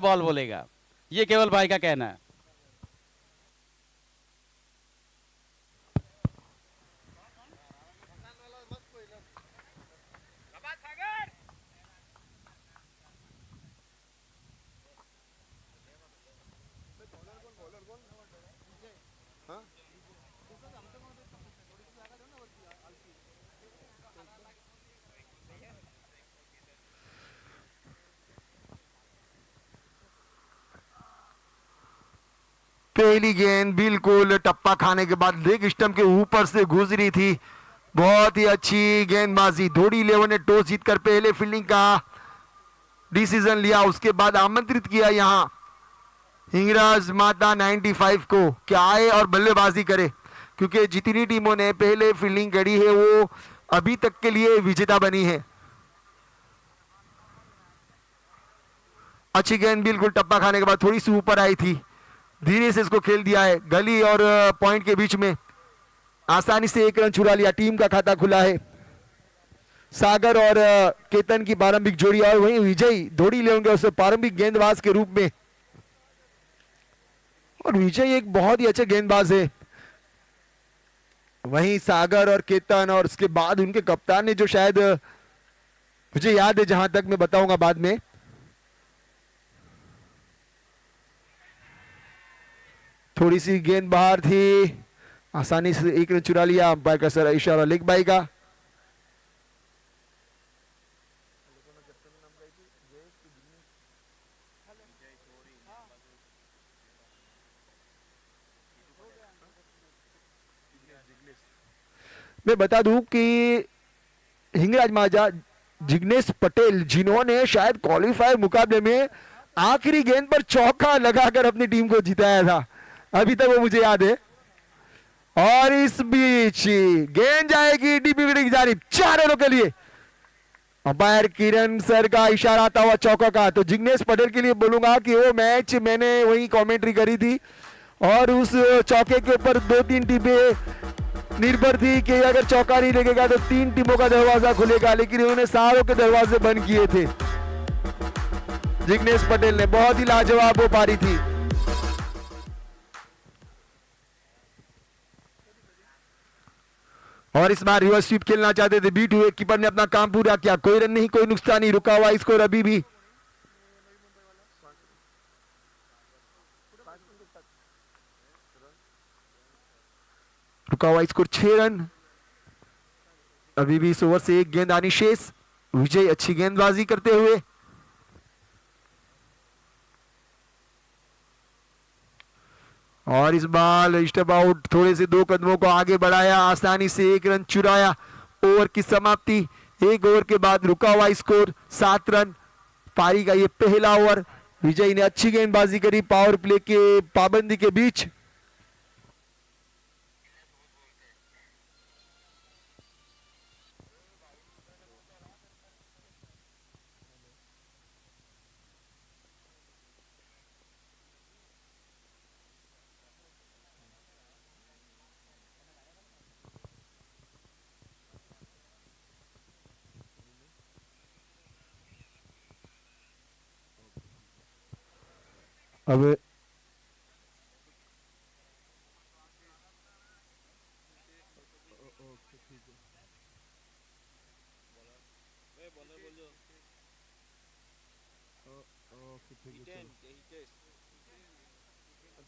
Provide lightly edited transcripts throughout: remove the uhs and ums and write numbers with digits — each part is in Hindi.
बॉल बोलेगा। ये केवल भाई का कहना है। पहली गेंद बिल्कुल टप्पा खाने के बाद लेग स्टंप के ऊपर से गुजरी थी। बहुत ही अच्छी गेंदबाजी। धोड़ी लेवर ने टॉस जीतकर पहले फील्डिंग का डिसीजन लिया, उसके बाद आमंत्रित किया यहां हिंगराज माता 95 को कि आए और बल्लेबाजी करे, क्योंकि जितनी टीमों ने पहले फील्डिंग करी है वो अभी तक के लिए विजेता बनी है। अच्छी गेंद बिल्कुल टप्पा खाने के बाद थोड़ी सी ऊपर आई थी, धीरे से इसको खेल दिया है गली और पॉइंट के बीच में। आसानी से एक रन चुरा लिया। टीम का खाता खुला है। सागर और केतन की प्रारंभिक जोड़ी और वहीं विजय धोड़ी लेंगे उसे प्रारंभिक गेंदबाज के रूप में। और विजय एक बहुत ही अच्छे गेंदबाज है। वहीं सागर और केतन और उसके बाद उनके कप्तान ने जो शायद मुझे याद है, जहां तक मैं बताऊंगा बाद में। थोड़ी सी गेंद बाहर थी, आसानी से एक रन चुरा लिया। अंपायर का सर इशारा लेग बाई का। मैं बता दूं कि हिंगराज माजा जिग्नेश पटेल, जिन्होंने शायद क्वालिफायर मुकाबले में आखिरी गेंद पर चौका लगाकर अपनी टीम को जिताया था, अभी तक वो मुझे याद है। और इस बीच गेंद जाएगी डीपी विकेट की जानिब 4 रनों के लिए। अंपायर किरण सर का इशारा आता हुआ चौका का। तो जिग्नेश पटेल के लिए बोलूंगा कि वो मैच मैंने वही कमेंट्री करी थी और उस चौके के ऊपर 2-3 टीमें निर्भर थी कि अगर चौका नहीं लगेगा तो 3 टीमों का दरवाजा खुलेगा, लेकिन उन्होंने सारों के दरवाजे बंद किए थे। जिग्नेश पटेल ने बहुत ही लाजवाब वो पारी थी। और इस बार रिवर्स स्वीप खेलना चाहते थे, बीट हुए, कीपर ने अपना काम पूरा किया। कोई रन नहीं, कोई नुकसान नहीं, रुका हुआ स्कोर अभी भी। रुका हुआ स्कोर 6 रन। अभी भी इस ओवर से एक गेंद आनी शेष। विजय अच्छी गेंदबाजी करते हुए। और इस बार स्टेप आउट, थोड़े से 2 कदमों को आगे बढ़ाया, आसानी से एक रन चुराया। ओवर की समाप्ति। एक ओवर के बाद रुका हुआ स्कोर 7 रन। पारी का ये पहला ओवर। विजय ने अच्छी गेंदबाजी करी पावर प्ले के पाबंदी के बीच। अब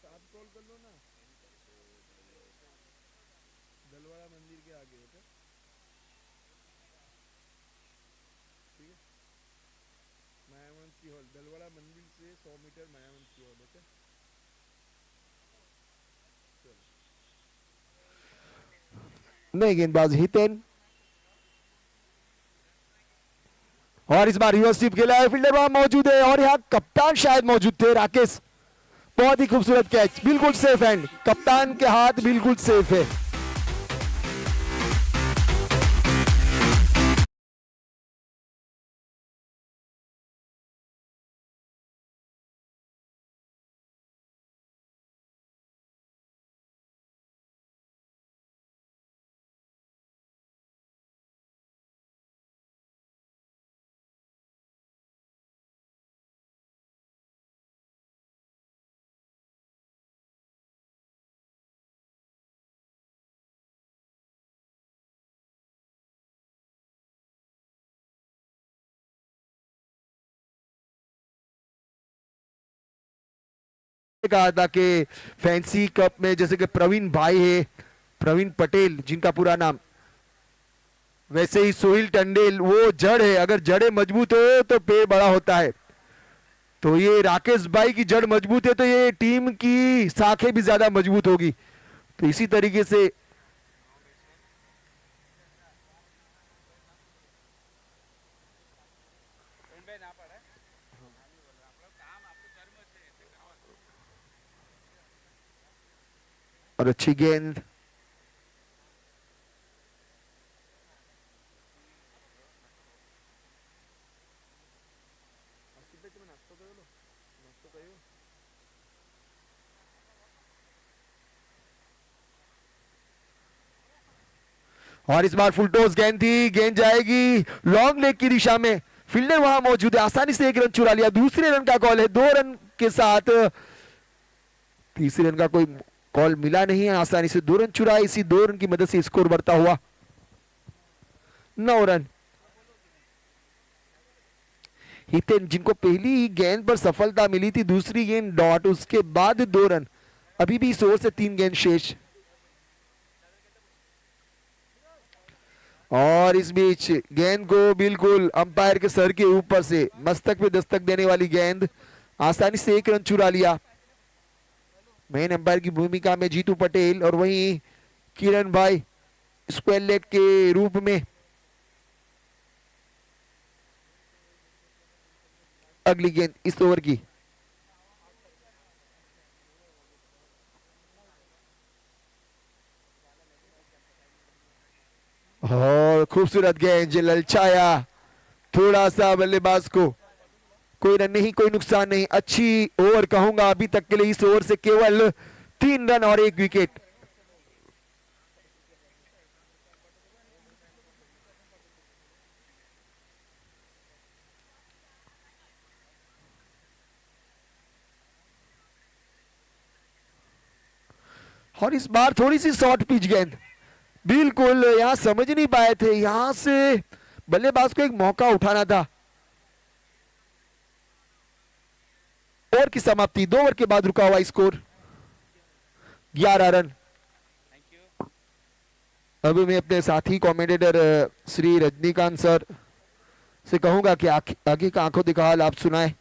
आप कॉल कर लो ना, दलवाड़ा मंदिर के आगे होते। ठीक है, मायावंशी हॉल, दलवाड़ा मंदिर से 100 मीटर मायावंशी हॉल। ओके, नहीं गेंदबाज हितेन। और इस बार रिवर्स स्वीप खेला है, फील्डर वहां मौजूद है और यहाँ कप्तान शायद मौजूद थे, राकेश। बहुत ही खूबसूरत कैच, बिल्कुल सेफ हैंड, कप्तान के हाथ बिल्कुल सेफ है। कहा था कि फैंसी कप में जैसे कि प्रवीण भाई है, प्रवीण पटेल जिनका पूरा नाम, वैसे ही सोहिल टंडेल वो जड़ है, अगर जड़ें मजबूत हो तो पेड़ बड़ा होता है। तो ये राकेश भाई की जड़ मजबूत है तो ये टीम की शाखें भी ज्यादा मजबूत होगी। तो इसी तरीके से और अच्छी गेंद, और इस बार फुल टॉस गेंद थी, गेंद जाएगी लॉन्ग लेग की दिशा में, फील्डर वहां मौजूद है, आसानी से एक रन चुरा लिया। दूसरे रन का कॉल है, 2 रन के साथ। तीसरे रन का कोई कॉल मिला नहीं है, आसानी से 2 रन चुराए, इसी 2 रन की मदद से स्कोर बढ़ता हुआ 9 रन। हितेन जिनको पहली गेंद पर सफलता मिली थी, दूसरी गेंद डॉट, उसके बाद 2 रन, अभी भी इस ओवर से 3 गेंद शेष। और इस बीच गेंद को बिल्कुल अंपायर के सर के ऊपर से मस्तक पे दस्तक देने वाली गेंद, आसानी से 1 रन चुरा लिया। मेन अंपायर की भूमिका में जीतू पटेल और वहीं किरण भाई स्क्वायर लेग के रूप में। अगली गेंद इस ओवर की, और खूबसूरत गेंद जो ललचाया थोड़ा सा बल्लेबाज को। कोई रन नहीं, कोई नुकसान नहीं, अच्छी ओवर कहूंगा अभी तक के लिए। इस ओवर से केवल 3 रन और 1 विकेट। और इस बार थोड़ी सी शॉर्ट पिच गेंद, बिल्कुल यहां समझ नहीं पाए थे, यहां से बल्लेबाज को एक मौका उठाना था। ओवर की समाप्ति, 2 ओवर के बाद रुका हुआ स्कोर 11 रन। अभी मैं अपने साथी कमेंटेटर श्री रजनीकांत सर से कहूंगा कि आगे का आंखों देखा हाल आप सुनाए।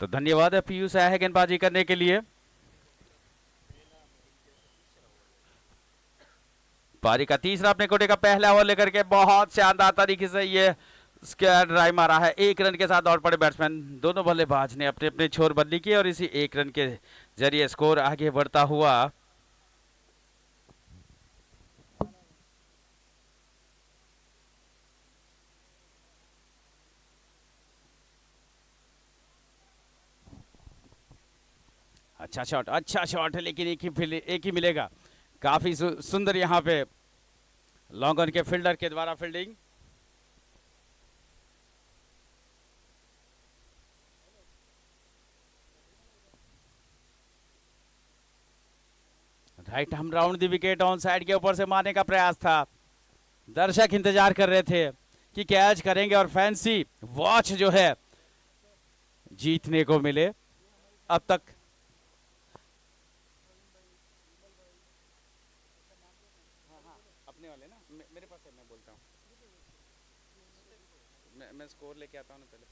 तो धन्यवाद है पीयूष आया है गेंदबाजी करने के लिए। पारी का तीसरा अपने कोटे का पहला ओवर लेकर के बहुत शानदार तरीके से ये ड्राइव मारा है। 1 रन के साथ दौड़ पड़े बैट्समैन, दोनों बल्लेबाज ने अपने अपने छोर बदली की और इसी 1 रन के जरिए स्कोर आगे बढ़ता हुआ। अच्छा शॉट है, लेकिन एक ही मिलेगा। काफी सुंदर यहाँ पे लॉन्ग ऑन के फील्डर के द्वारा फील्डिंग। राइट हम round the wicket, on side के ऊपर से मारने का प्रयास था। दर्शक इंतजार कर रहे थे कि कैच करेंगे और फैंसी वॉच जो है जीतने को मिले। अब तक अपने वाले ना मेरे पास है, मैं बोलता हूँ, मैं स्कोर लेके आता हूँ ना पहले।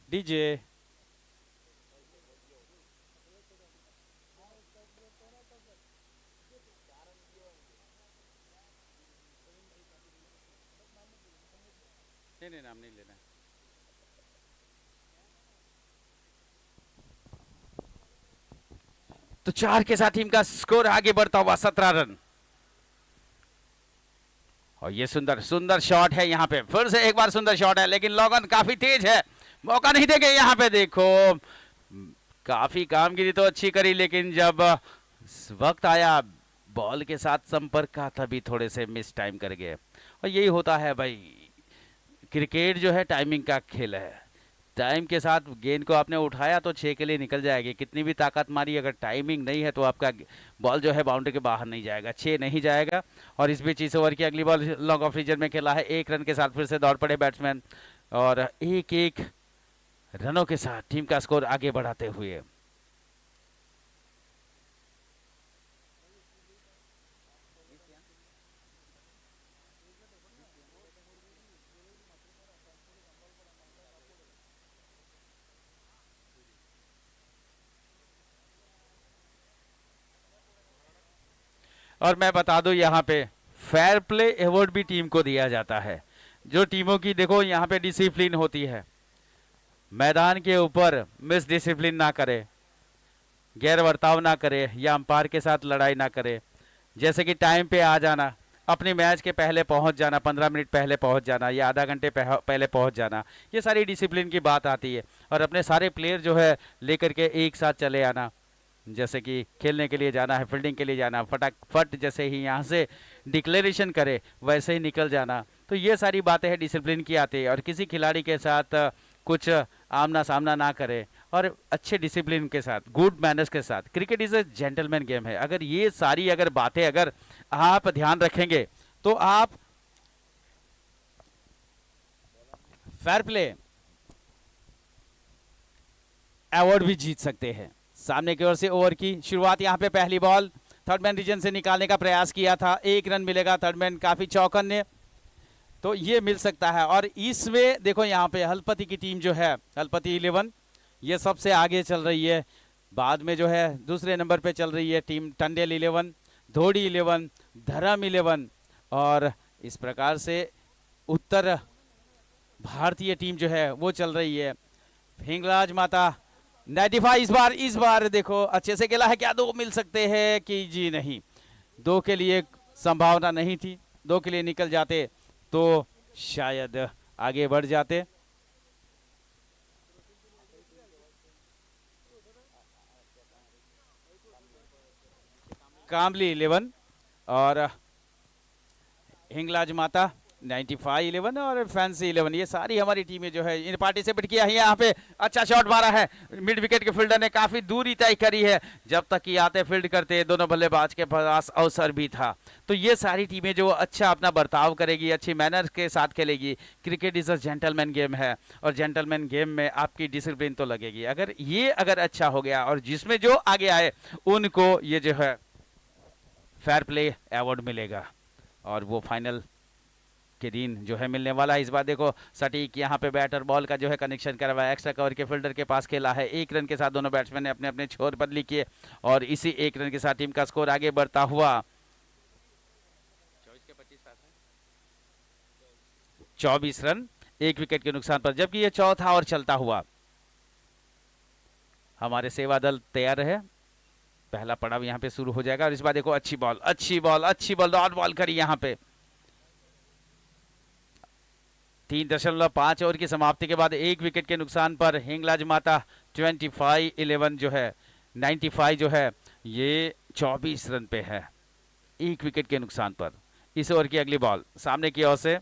डीजे नहीं नाम नहीं लेना। तो 4 के साथ टीम का स्कोर आगे बढ़ता हुआ 17 रन। और ये सुंदर सुंदर शॉट है यहाँ पे, फिर से एक बार सुंदर शॉट है, लेकिन लॉगन काफी तेज है, मौका नहीं देंगे यहाँ पे। देखो काफी कामगिरी तो अच्छी करी, लेकिन जब वक्त आया बॉल के साथ संपर्क का तभी थोड़े से मिस टाइम कर गए। और यही होता है भाई, क्रिकेट जो है टाइमिंग का खेल है। टाइम के साथ गेंद को आपने उठाया तो 6 के लिए निकल जाएगी, कितनी भी ताकत मारी, अगर टाइमिंग नहीं है तो आपका बॉल जो है बाउंड्री के बाहर नहीं जाएगा, 6 नहीं जाएगा। और इस बीच इस ओवर की अगली बॉल लॉन्ग ऑफ रीजन में खेला है, 1 रन के साथ फिर से दौड़ पड़े बैट्समैन, और 1-1 रनों के साथ टीम का स्कोर आगे बढ़ाते हुए। और मैं बता दूं यहाँ पे फेयर प्ले अवार्ड भी टीम को दिया जाता है, जो टीमों की देखो यहाँ पे डिसिप्लिन होती है, मैदान के ऊपर मिस डिसिप्लिन ना करे, गैर बर्ताव ना करे, या अंपायर के साथ लड़ाई ना करे, जैसे कि टाइम पे आ जाना, अपने मैच के पहले पहुंच जाना, 15 मिनट पहले पहुंच जाना या आधा घंटे पहले पहुंच जाना, ये सारी डिसिप्लिन की बात आती है। और अपने सारे प्लेयर जो है लेकर के एक साथ चले आना, जैसे कि खेलने के लिए जाना है, फील्डिंग के लिए जाना, फटाफट जैसे ही यहाँ से डिक्लेरेशन करे वैसे ही निकल जाना, तो ये सारी बातें हैं डिसिप्लिन की आती है। और किसी खिलाड़ी के साथ कुछ आमना सामना ना करे, और अच्छे डिसिप्लिन के साथ, गुड मैनर्स के साथ। Cricket is a gentleman game है, अगर ये सारी अगर बातें अगर आप ध्यान रखेंगे तो आप फेयर प्ले अवार्ड भी जीत सकते हैं। सामने की ओर से ओवर की शुरुआत, यहाँ पे पहली बॉल थर्ड मैन रीजन से निकालने का प्रयास किया था, 1 रन मिलेगा, थर्ड मैन काफी चौकन्ने, तो ये मिल सकता है। और इसमें देखो यहाँ पे हलपति की टीम जो है, हलपति 11 ये सबसे आगे चल रही है, बाद में जो है दूसरे नंबर पे चल रही है टीम टंडेल 11, धोड़ी 11, धरम 11, और इस प्रकार से उत्तर भारतीय टीम जो है वो चल रही है। हिंगलाज माता 95, इस बार देखो अच्छे से खेला है, क्या 2 मिल सकते हैं कि जी नहीं, 2 के लिए संभावना नहीं थी, 2 के लिए निकल जाते तो शायद आगे बढ़ जाते। कामली 11 और हिंगलाज माता 95 11 और फैंसी 11, ये सारी हमारी टीमें जो है इन पार्टिसिपेट किया है। यहाँ पे अच्छा शॉट मारा है, मिड विकेट के फील्डर ने काफी दूरी तय करी है, जब तक कि आते फील्ड करते दोनों बल्लेबाज के पास अवसर भी था। तो ये सारी टीमें जो अच्छा अपना बर्ताव करेगी, अच्छी मैनर्स के साथ खेलेगी। Cricket is a gentleman game है, और जेंटलमैन गेम में आपकी डिसिप्लिन तो लगेगी। अगर ये अच्छा हो गया, और जिसमें जो आगे आए उनको ये जो है फेयर प्ले अवार्ड मिलेगा, और वो फाइनल के दिन जो है मिलने वाला है। इस बार देखो सटीक यहाँ पे बैटर बॉल का जो है कनेक्शन करवाया, एक्स्ट्रा कवर के फील्डर के पास खेला है, 1 रन के साथ दोनों बैट्समैन ने अपने अपने छोर बदली किए, और इसी 1 रन के साथ टीम का स्कोर आगे बढ़ता हुआ 24 रन 1 विकेट के नुकसान पर। जबकि ये चौथा ओवर चलता हुआ हमारे सेवा दल तैयार है, पहला पड़ाव यहाँ पे शुरू हो जाएगा। और इस बार देखो अच्छी बॉल डॉट बॉल करी यहाँ पे। 3.5 ओवर की समाप्ति के बाद 1 विकेट के नुकसान पर हिंगलाज माता 25-11 जो है 95 जो है ये 24 रन पे है, 1 विकेट के नुकसान पर। इस ओवर की अगली बॉल सामने की ओर से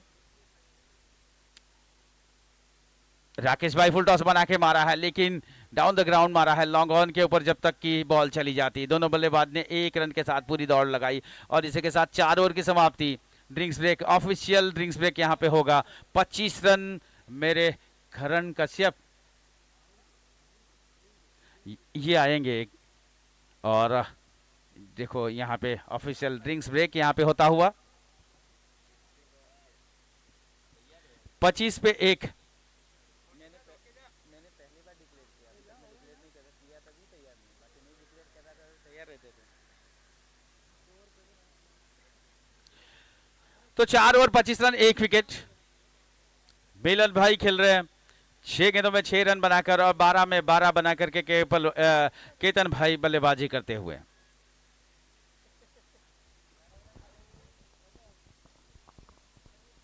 राकेश भाई फुल टॉस बना के मारा है, लेकिन डाउन द ग्राउंड मारा है, लॉन्ग ऑन के ऊपर जब तक की बॉल चली जाती। दोनों बल्लेबाज ने 1 रन के साथ पूरी दौड़ लगाई, और इसी के साथ 4 ओवर की समाप्ति। Drinks break, official drinks break यहाँ पे होगा। 25 रन मेरे खरण कश्यप ये आएंगे, और देखो यहाँ पे ऑफिशियल ड्रिंक्स ब्रेक यहाँ पे होता हुआ 25 पे 1। तो 4 ओवर 25 रन 1 विकेट। बेलन भाई खेल रहे हैं, 6 गेंदों में 6 रन बनाकर और 12 में 12 बना करके केतन भाई बल्लेबाजी करते हुए।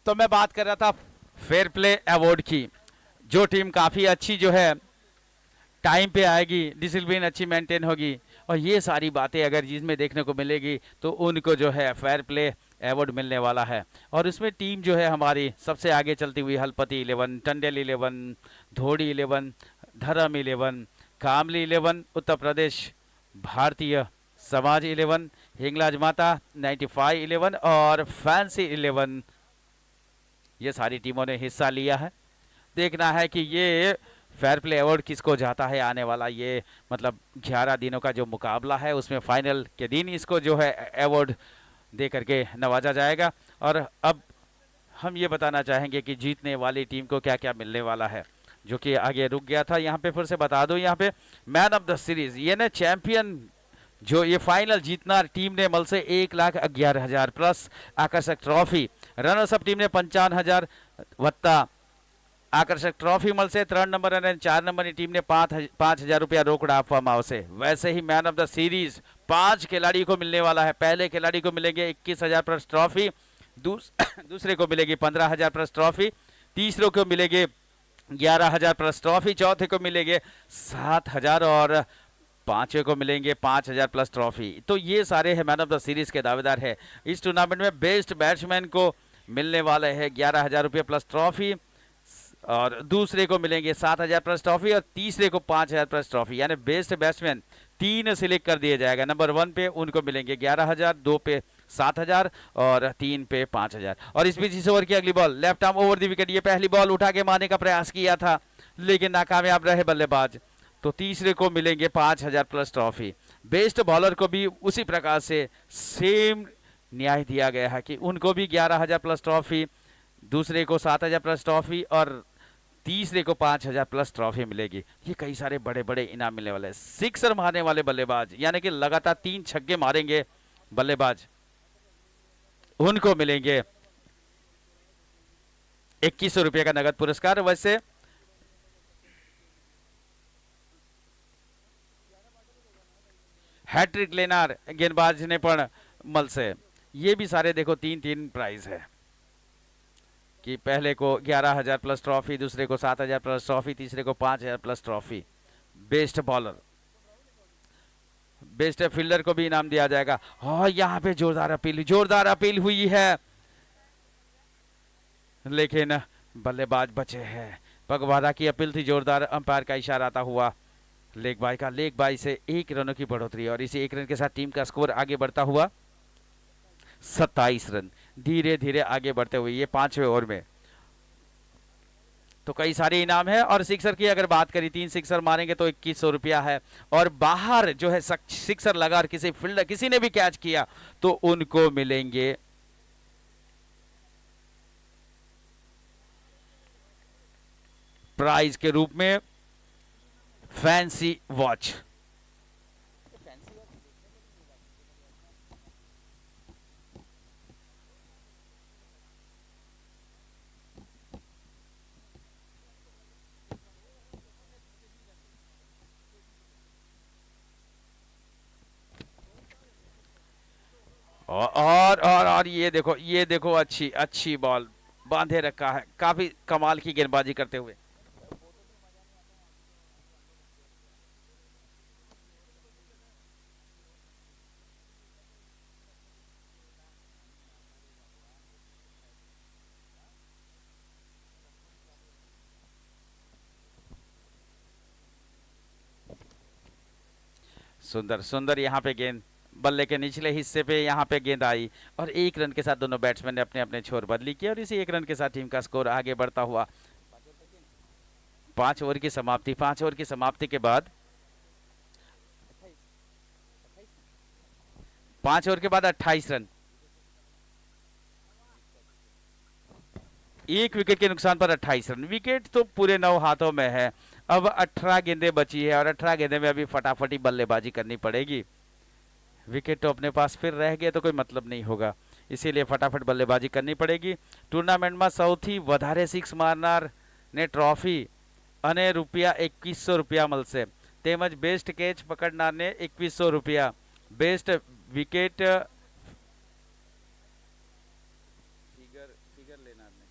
तो मैं बात कर रहा था फेयर प्ले अवार्ड की। जो टीम काफी अच्छी जो है टाइम पे आएगी, डिसिप्लिन अच्छी मेंटेन होगी और ये सारी बातें अगर जिसमें देखने को मिलेगी तो उनको जो है फेयर प्ले अवार्ड मिलने वाला है। और उसमें टीम जो है हमारी सबसे आगे चलती हुई हलपति 11, टंडेल 11, धोड़ी 11, धर्म 11, कामली 11, उत्तर प्रदेश भारतीय समाज 11, हिंगलाज माता 95 11 और फैंसी 11, ये सारी टीमों ने हिस्सा लिया है। देखना है कि ये फेयर प्ले अवार्ड किसको जाता है आने वाला, ये मतलब 11 दिनों का जो मुकाबला है उसमें फाइनल के दिन इसको जो है अवार्ड दे करके नवाजा जाएगा। और अब हम ये बताना चाहेंगे कि जीतने वाली टीम को क्या क्या मिलने वाला है, जो कि आगे रुक गया था। यहाँ पे फिर से बता दो, यहाँ पे मैन ऑफ द सीरीज ये ना चैंपियन जो ये फाइनल जीतना टीम ने मल से 1,11,000 प्लस आकर्षक ट्रॉफी, रनर्स अप टीम ने 55,000 वत्ता आकर्षक ट्रॉफी मल से 3 नंबर અને 4 नंबરની टीम ने 5,000 रुपया रोकड़ा આપવામાં આવશે। वैसे ही मैन ऑफ द सीरीज 5 खिलाड़ी को मिलने वाला है। पहले खिलाड़ी को मिलेंगे 21,000 प्लस ट्रॉफी, दूसरे को मिलेगी 15,000 प्लस ट्रॉफी, तीसरे को मिलेंगे 11,000 प्लस ट्रॉफी, चौथे को मिलेंगे 7,000 और पांचवे को मिलेंगे 5,000 प्लस ट्रॉफी। तो ये सारे है मैन ऑफ द सीरीज के दावेदार है। इस टूर्नामेंट में बेस्ट बैट्समैन को मिलने वाले हैं 11,000 रुपये प्लस ट्रॉफी और दूसरे को मिलेंगे 7,000 प्लस ट्रॉफी और तीसरे को 5,000 प्लस ट्रॉफी। यानी बेस्ट बैट्समैन 3 सिलेक्ट कर दिया जाएगा। नंबर 1 पे उनको मिलेंगे 11,000, 2 पे 7,000 और 3 पे 5,000। और इस बीच इस ओवर की अगली ball left arm over the wicket. ये पहली बॉल उठा के मारने का प्रयास किया था लेकिन नाकामयाब रहे बल्लेबाज। तो तीसरे को मिलेंगे 5,000 प्लस ट्रॉफी। बेस्ट बॉलर को भी उसी प्रकार से सेम न्याय दिया गया है कि उनको भी 11,000 प्लस ट्रॉफी, दूसरे को 7,000 प्लस ट्रॉफी और तीसरे को 5,000 प्लस ट्रॉफी मिलेगी। ये कई सारे बड़े बड़े इनाम मिलने वाले हैं। सिक्सर मारने वाले बल्लेबाज यानी कि लगातार 3 छक्के मारेंगे बल्लेबाज, उनको मिलेंगे 2100 रुपये का नगद पुरस्कार। वैसे हैट्रिक लेनार गेंदबाज ने पण मल से ये भी सारे देखो 3-3 प्राइज है कि पहले को 11,000 प्लस ट्रॉफी, दूसरे को 7,000 प्लस ट्रॉफी, तीसरे को 5,000 plus trophy. Best bowler, best fielder को भी इनाम दिया जाएगा। और यहाँ पे जोरदार अपील हुई है लेकिन बल्लेबाज बचे हैं। पगवाड़ा की अपील थी, जोरदार अंपायर का इशारा आता हुआ लेग बाई से 1 रनों की बढ़ोतरी और इसी 1 रन के साथ टीम का स्कोर आगे बढ़ता हुआ 27 रन, धीरे धीरे आगे बढ़ते हुए ये 5वें ओवर में। तो कई सारे इनाम है। और सिक्सर की अगर बात करें, 3 सिक्सर मारेंगे तो 2100 रुपया है और बाहर जो है सिक्सर लगा और किसी फील्डर किसी ने भी कैच किया तो उनको मिलेंगे प्राइज के रूप में फैंसी वॉच। और ये देखो अच्छी बॉल बांधे रखा है, काफी कमाल की गेंदबाजी करते हुए। सुंदर यहाँ पे गेंद बल्ले के निचले हिस्से पे यहाँ पे गेंद आई और 1 रन के साथ दोनों बैट्समैन ने अपने अपने छोर बदली की और इसी 1 रन के साथ टीम का स्कोर आगे बढ़ता हुआ 5 ओवर की समाप्ति। 5 ओवर की समाप्ति के बाद 5 ओवर के बाद 28 रन, 1 विकेट के नुकसान पर 28 रन। विकेट तो पूरे 9 हाथों में है। अब 18 गेंदें बची है और 18 गेंदें में अभी फटाफटी बल्लेबाजी करनी पड़ेगी। विकेट तो अपने पास फिर रह गए तो कोई मतलब नहीं होगा, इसीलिए फटाफट बल्लेबाजी करनी पड़ेगी। टूर्नामेंट में સૌથી વધારે 6 मारनार ने ट्रॉफी અને રૂપિયા 2100 રૂપિયા મળશે. તેમજ બેસ્ટ કેચ પકડનારને 2100 રૂપિયા, બેસ્ટ વિકેટ ફિગર લેનારને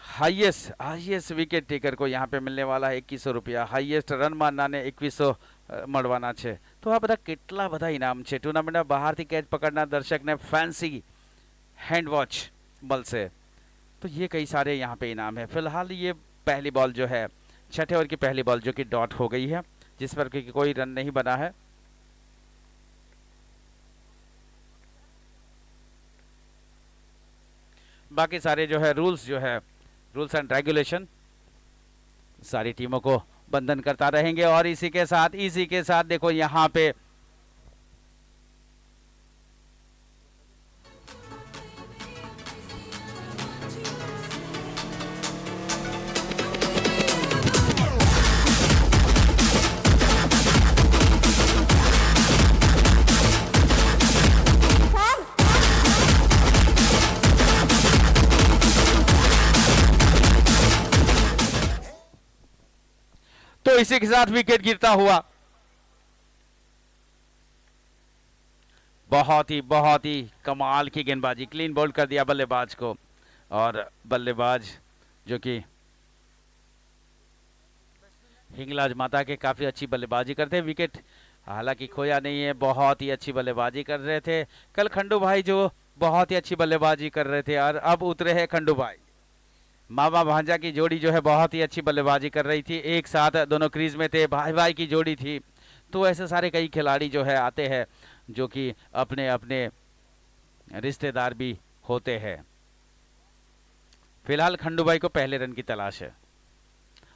हाईएस्ट हाईएस्ट विकेट टेकर को यहाँ पे मिलने वाला है 2100 રૂપિયા. હાઈએસ્ટ રન મારનારને 2100 મળવાના છે. તો આ બધા કેટલા બધા ઇનામ છે. ટુર્નામેન્ટમાં બહારથી કેચ પકડનાર દર્શકને फैंसी हैंड वॉच મળશે. तो ये कई सारे यहाँ पे इनाम है. फिलहाल ये पहली बॉल जो है, छठे ओवर की पहली बॉल जो कि डॉट हो गई है, जिस पर कोई रन नहीं बना है. बाकी सारे जो है रूल्स एंड रेगुलेशन सारी टीमों को बंधन करता रहेंगे. और इसी के साथ देखो यहाँ पे तो इसी के साथ विकेट गिरता हुआ. बहुत ही कमाल की गेंदबाजी, क्लीन बोल्ड कर दिया बल्लेबाज को. और बल्लेबाज जो कि हिंगलाज माता के काफी अच्छी बल्लेबाजी करते हैं. विकेट हालांकि खोया नहीं है, बहुत ही अच्छी बल्लेबाजी कर रहे थे. कल खंडू भाई जो बहुत ही अच्छी बल्लेबाजी कर रहे थे और अब उतरे हैं खंडू भाई. मामा भांजा की जोड़ी जो है बहुत ही अच्छी बल्लेबाजी कर रही थी. एक साथ दोनों क्रीज में थे, भाई भाई की जोड़ी थी. तो ऐसे सारे कई खिलाड़ी जो है आते हैं जो कि अपने अपने रिश्तेदार भी होते हैं. फिलहाल खंडू भाई को पहले रन की तलाश है.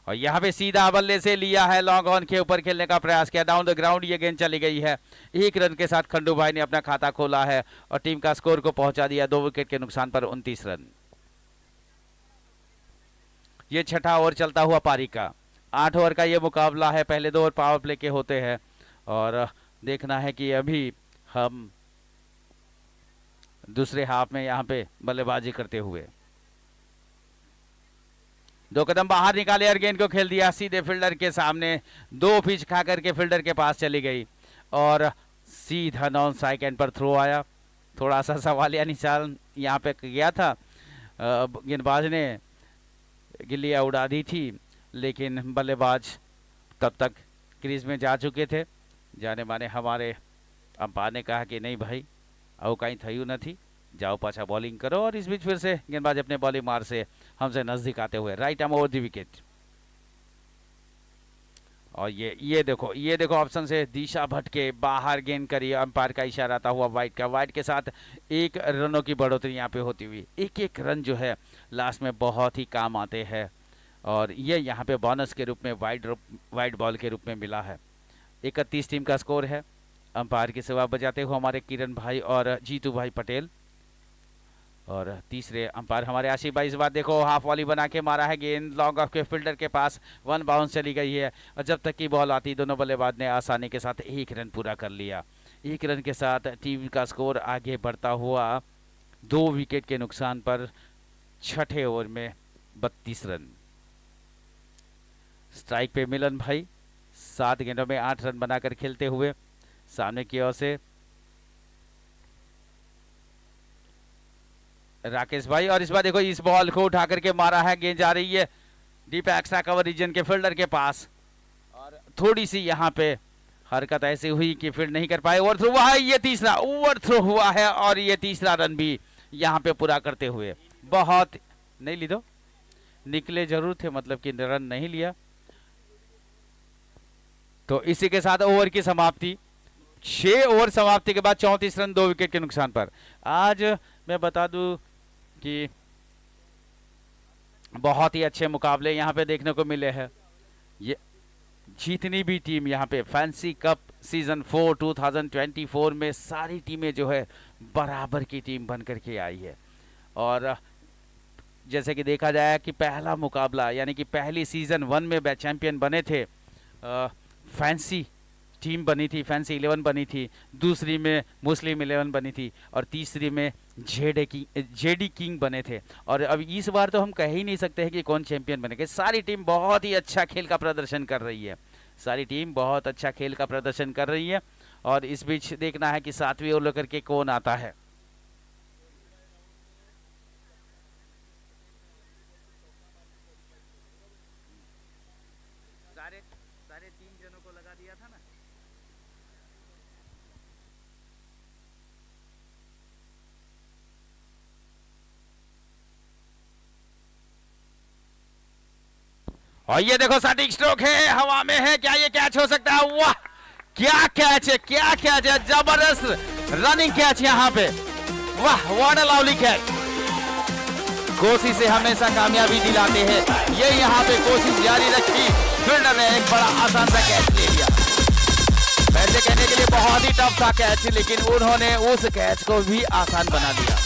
और यहाँ पे सीधा बल्ले से लिया है, लॉन्ग ऑन के ऊपर खेलने का प्रयास किया. डाउन द ग्राउंड ये गेंद चली गई है. एक रन के साथ खंडू भाई ने अपना खाता खोला है और टीम का स्कोर को पहुंचा दिया 2 विकेट के नुकसान पर 29 रन. ये छठा ओवर चलता हुआ पारी का. 8 ओवर का ये मुकाबला है. पहले 2 ओवर पावर प्ले के होते हैं और देखना है कि अभी हम दूसरे हाफ में यहाँ पे बल्लेबाजी करते हुए 2 कदम बाहर निकाले और गेंद को खेल दिया सीधे फील्डर के सामने. 2 पिच खा करके फील्डर के पास चली गई और सीधा नॉन स्ट्राइक एंड पर थ्रो आया. थोड़ा सा सवालिया निशान यहाँ पे गया था. गेंदबाज ने गिल्लियाँ उड़ा दी थी, लेकिन बल्लेबाज तब तक क्रीज में जा चुके थे. जाने माने हमारे अंपायर ने कहा कि नहीं भाई आવું कहीं थयू नहीं, जाओ पाछा बॉलिंग करो. और इस बीच फिर से गेंदबाज अपने बॉलिंग मार से हमसे नजदीक आते हुए right arm over the wicket. और ये देखो ऑप्शन से दिशा भटके बाहर गेंद करी. अंपायर का इशारा आता हुआ वाइड का. वाइड के साथ 1 रनों की बढ़ोतरी यहाँ पे होती हुई. एक रन जो है लास्ट में बहुत ही काम आते हैं और ये यहाँ पे बोनस के रूप में वाइड बॉल के रूप में मिला है. 31 टीम का स्कोर है. अंपायर की सेवा बजाते हुए हमारे किरण भाई और जीतू भाई पटेल. और तीसरे अंपायर हमारे आशिफ भाई. इस बार देखो हाफ वॉली बना के मारा है. गेंद लॉन्ग ऑफ के फील्डर के पास 1 बाउंस चली गई है और जब तक की बॉल आती दोनों बल्लेबाज ने आसानी के साथ 1 रन पूरा कर लिया. 1 रन के साथ टीम का स्कोर आगे बढ़ता हुआ 2 विकेट के नुकसान पर छठे ओवर में 32 रन. स्ट्राइक पे मिलन भाई 7 गेंदों में 8 रन बनाकर खेलते हुए. सामने की ओर से राकेश भाई. और इस बार देखो इस बॉल को उठा करके मारा है. गेंद जा रही है डीप एक्स्ट्रा कवर रीजन के फील्डर के पास और थोड़ी सी यहाँ पे हरकत ऐसी हुई कि फील्ड नहीं कर पाए. ओवर थ्रो हुआ है. ये तीसरा ओवर थ्रो हुआ है और ये तीसरा रन भी यहाँ पे पूरा करते हुए. बहुत नहीं ली दो निकले जरूर थे, मतलब कि रन नहीं लिया. तो इसी के साथ ओवर की समाप्ति. 6 ओवर समाप्ति के बाद 34 रन 2 विकेट के नुकसान पर. आज मैं बता दूं कि बहुत ही अच्छे मुकाबले यहाँ पे देखने को मिले हैं. ये जितनी भी टीम यहाँ पे फैंसी कप सीजन 4 2024 में सारी टीमें जो है बराबर की टीम बन करके आई है. और जैसे कि देखा जाए कि पहला मुकाबला यानी कि पहली सीजन 1 में चैंपियन बने थे फैंसी टीम बनी थी, फैंसी 11 बनी थी, दूसरी में मुस्लिम 11 बनी थी और तीसरी में जेडी किंग बने थे। और अब इस बार तो हम कह ही नहीं सकते हैं कि कौन चैंपियन बनेगा। सारी टीम बहुत ही अच्छा खेल का प्रदर्शन कर रही है, सारी टीम बहुत अच्छा खेल का प्रदर्शन कर रही है। और इस बीच देखना है कि 7वीं ओवर लेकर के कौन आता है। सारे 3 जनों को लगा दिया था ना। और ये देखो सटीक स्ट्रोक है, हवा में है, क्या ये कैच हो सकता है? वाह क्या कैच है, क्या कैच है, जबरदस्त रनिंग कैच यहाँ पे, वाह व्हाट अ लवली कैच। कोशिश से हमेशा कामयाबी दिलाते हैं, ये यहाँ पे कोशिश जारी रखी, फील्डर ने एक बड़ा आसान सा कैच ले लिया। वैसे कहने के लिए बहुत ही टफ था कैच, लेकिन उन्होंने उस कैच को भी आसान बना दिया।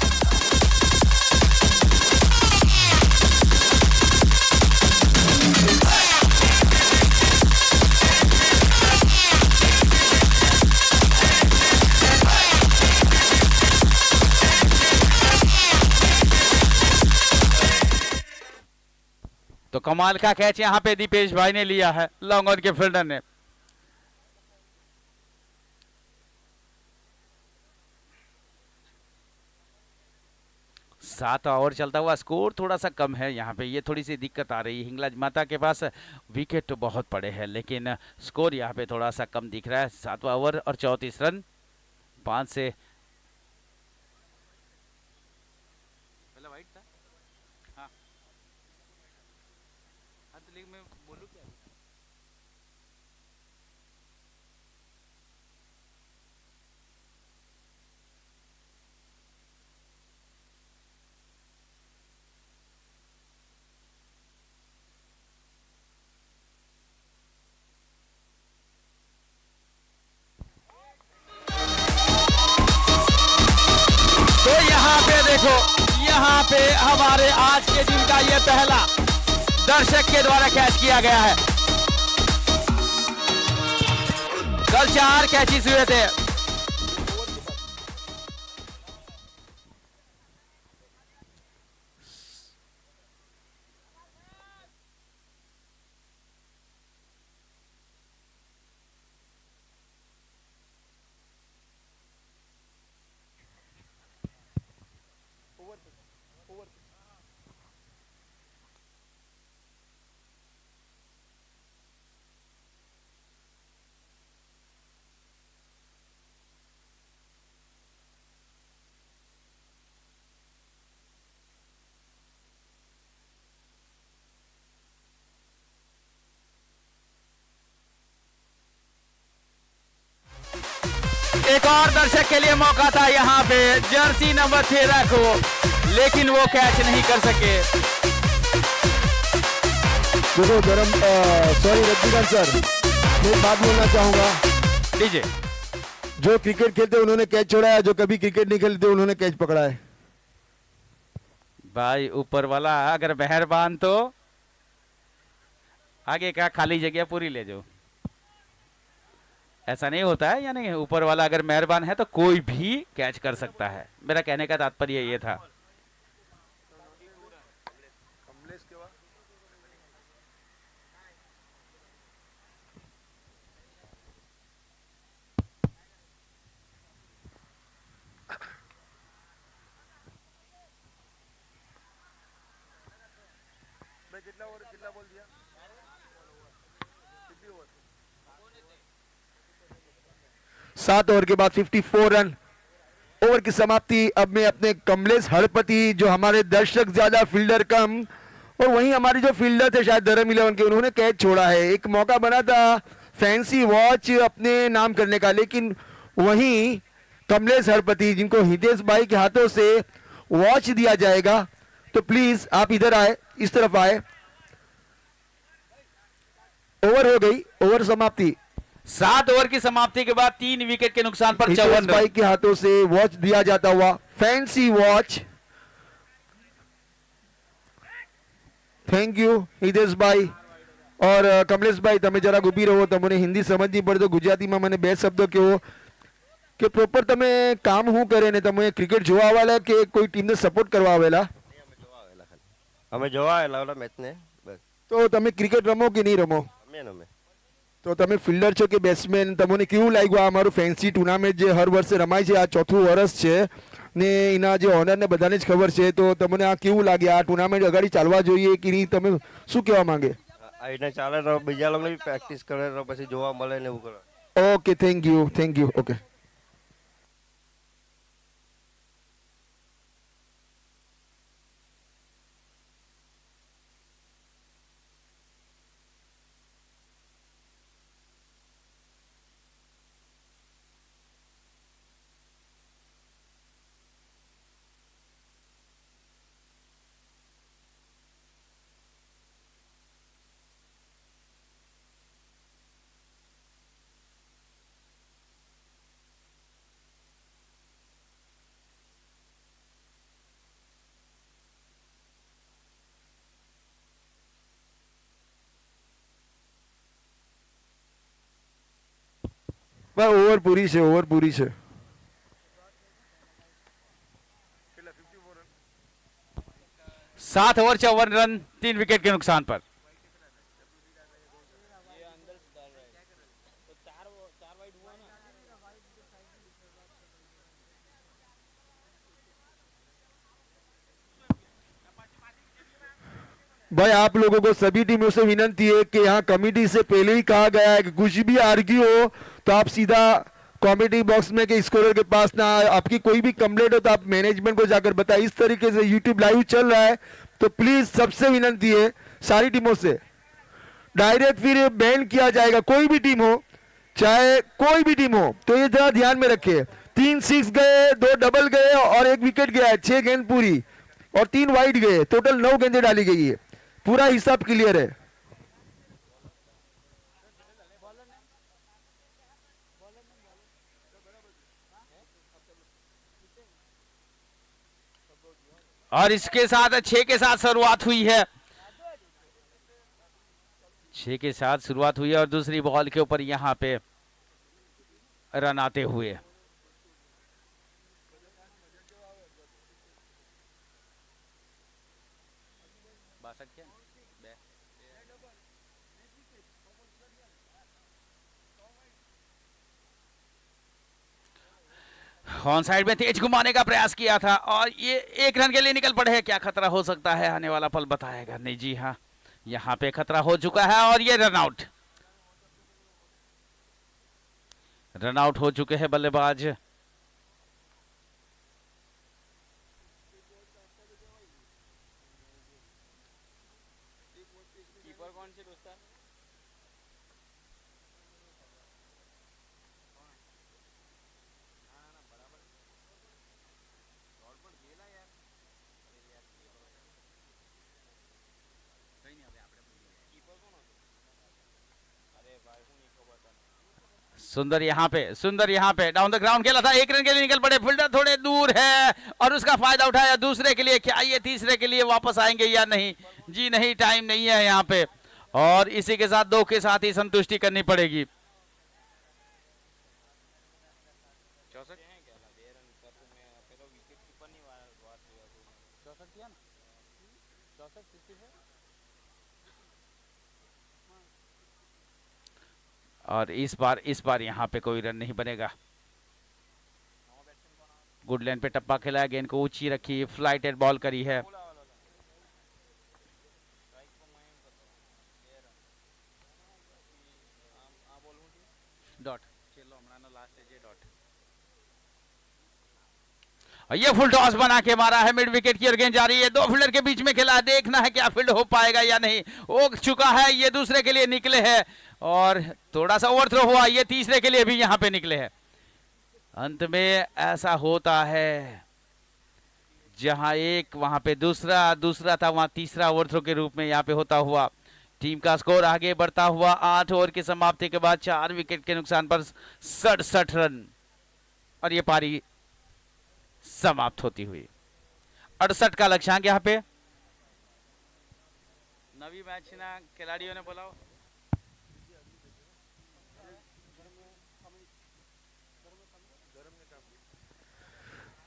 तो कमाल का कैच यहां पे दीपेश भाई ने लिया है, लॉन्ग ऑन के फील्डर ने। सात ओवर चलता हुआ स्कोर थोड़ा सा कम है यहाँ पे, ये थोड़ी सी दिक्कत आ रही है। हिंगलाज माता के पास विकेट तो बहुत पड़े हैं, लेकिन स्कोर यहाँ पे थोड़ा सा कम दिख रहा है। 7वां ओवर और 34 रन, 5 से में बोलूं क्या? तो यहाँ पे देखो, यहाँ पे हमारे आज के दिन का ये पहला दर्शक के द्वारा कैच किया गया है। कल 4 कैचेस हुए थे। एक और दर्शक के लिए मौका था यहाँ पे जर्सी नंबर 13 को, लेकिन वो कैच नहीं कर सके। देखो सॉरी रजनीकांत सर, मैं एक बात बोलना चाहूंगा। डीजे जो क्रिकेट खेलते उन्होंने कैच छोड़ा है, जो कभी क्रिकेट नहीं खेलते उन्होंने कैच पकड़ा है। भाई ऊपर वाला अगर मेहरबान तो आगे का खाली जगह पूरी ले जाओ। ऐसा नहीं होता है, यानी ऊपर वाला अगर मेहरबान है तो कोई भी कैच कर सकता है। मेरा कहने का तात्पर्य ये था। कितना बोल दिया? 7 ओवर के बाद 54 रन। ओवर की समाप्ति। अब मैं अपने कमलेश हरपति, जो हमारे दर्शक ज्यादा फील्डर कम, और वहीं हमारे जो फील्डर थे शायद धर्म 11 के, उन्होंने कैच छोड़ा है। एक मौका बना था फैंसी वॉच अपने नाम करने का, लेकिन वहीं कमलेश हरपति, जिनको हितेश भाई के हाथों से वॉच दिया जाएगा, तो प्लीज आप इधर आए, इस तरफ आए। ओवर हो गई, ओवर समाप्ति। 7 ओवर की समाप्ति के बाद 3 विकेट के नुकसान पर 54 भाई के हाथों से वॉच दिया जाता हुआ, fancy watch. Thank you Hitesh भाई। और કમલેશભાઈ તમે જરાક ઊભી રહો, તમને હિન્દી સમજ નહીં પડે તો ગુજરાતીમાં મને બે શબ્દો કહો કે પ્રોપર તમે કામ શું કરે ને તમે ક્રિકેટ જોવા આવેલા કે કોઈ ટીમને સપોર્ટ કરવા આવેલા? અમે જોવા આવેલા ઓલા મેચને બસ. તો તમે ક્રિકેટ રમો કે નહીં રમો? અમે તો તમે ફિલ્ડર છો કે બેટ્સમેન? તમને કેવું લાગ્યું આ અમારું ફેન્સી ટુર્નામેન્ટ જે હર વર્ષે રમાય છે, આ ચોથું વર્ષ છે ને એના જે ઓનર ને બધાને જ ખબર છે, તો તમને આ કેવું લાગે? આ ટુર્નામેન્ટ અગાડી ચાલવા જોઈએ કે નહીં? તમે શું કહેવા માંગે? આઈને ચાલે તો બીજા લોકો બી પ્રેક્ટિસ કરે તો પછી જોવા મળે ને એવું કરે. Okay, thank you. ઓકે. બસ ઓવર પૂરી છે. सात ओवर 54 रन, 3 विकेट के नुकसान पर। भाई आप लोगों को सभी टीमों से विनती है कि यहाँ कमेटी से पहले ही कहा गया है कि कुछ भी आर्ग्यू हो तो आप सीधा कमेटी बॉक्स में के स्कोरर के पास ना, आपकी कोई भी कंप्लेंट हो तो आप मैनेजमेंट को जाकर बताएं. इस तरीके से यूट्यूब लाइव चल रहा है तो प्लीज सबसे विनती है सारी टीमों से, डायरेक्ट फिर बैन किया जाएगा. कोई भी टीम हो, चाहे कोई भी टीम हो, तो ये जरा ध्यान में रखिए. 3 6 गए, 2 डबल गए और 1 विकेट गया है, 6 गेंद पूरी और 3 वाइड गए, टोटल 9 गेंदें डाली गई है. पूरा हिसाब क्लियर है. और इसके साथ 6 के साथ शुरुआत हुई है. 6 के साथ शुरुआत हुई है और दूसरी बॉल के ऊपर यहां पे रन आते हुए. ऑन साइड में तेज घुमाने का प्रयास किया था और ये 1 रन के लिए निकल पड़े हैं. क्या खतरा हो सकता है, आने वाला पल बताएगा. नहीं जी हाँ, यहाँ पे खतरा हो चुका है और ये रन आउट हो चुके हैं बल्लेबाज. सुंदर यहाँ पे डाउन द ग्राउंड खेला था. 1 रन के लिए निकल पड़े. फील्डर थोड़े दूर है और उसका फायदा उठाया दूसरे के लिए. क्या ये तीसरे के लिए वापस आएंगे या नहीं? जी नहीं, टाइम नहीं है यहाँ पे और इसी के साथ 2 के साथ ही संतुष्टि करनी पड़ेगी. और इस बार यहाँ पे कोई रन नहीं बनेगा. गुड लाइन पे टप्पा खेला है, गेंद को ऊंची रखी, फ्लाइटेड बॉल करी है. डॉट ये फुल टॉस बना के मारा है मिड विकेट की और गेंद जा रही है. 2 फील्डर के बीच में खेला. देखना है क्या फील्ड हो पाएगा या नहीं. हो चुका है, ये दूसरे के लिए निकले हैं और थोड़ा सा ओवरथ्रो हुआ. ये तीसरे के लिए भी यहां पे निकले हैं. अंत में ऐसा होता है जहां एक वहां पे दूसरा था, वहां तीसरा ओवरथ्रो के रूप में यहां पे होता हुआ टीम का स्कोर आगे बढ़ता हुआ 8 ओवर की समाप्ति के बाद 4 विकेट के नुकसान पर 67 रन और ये पारी समाप्त होती हुई. 68 का लक्ष्यांक यहाँ पे નવી મેચના ખેલાડીઓને બોલાવો.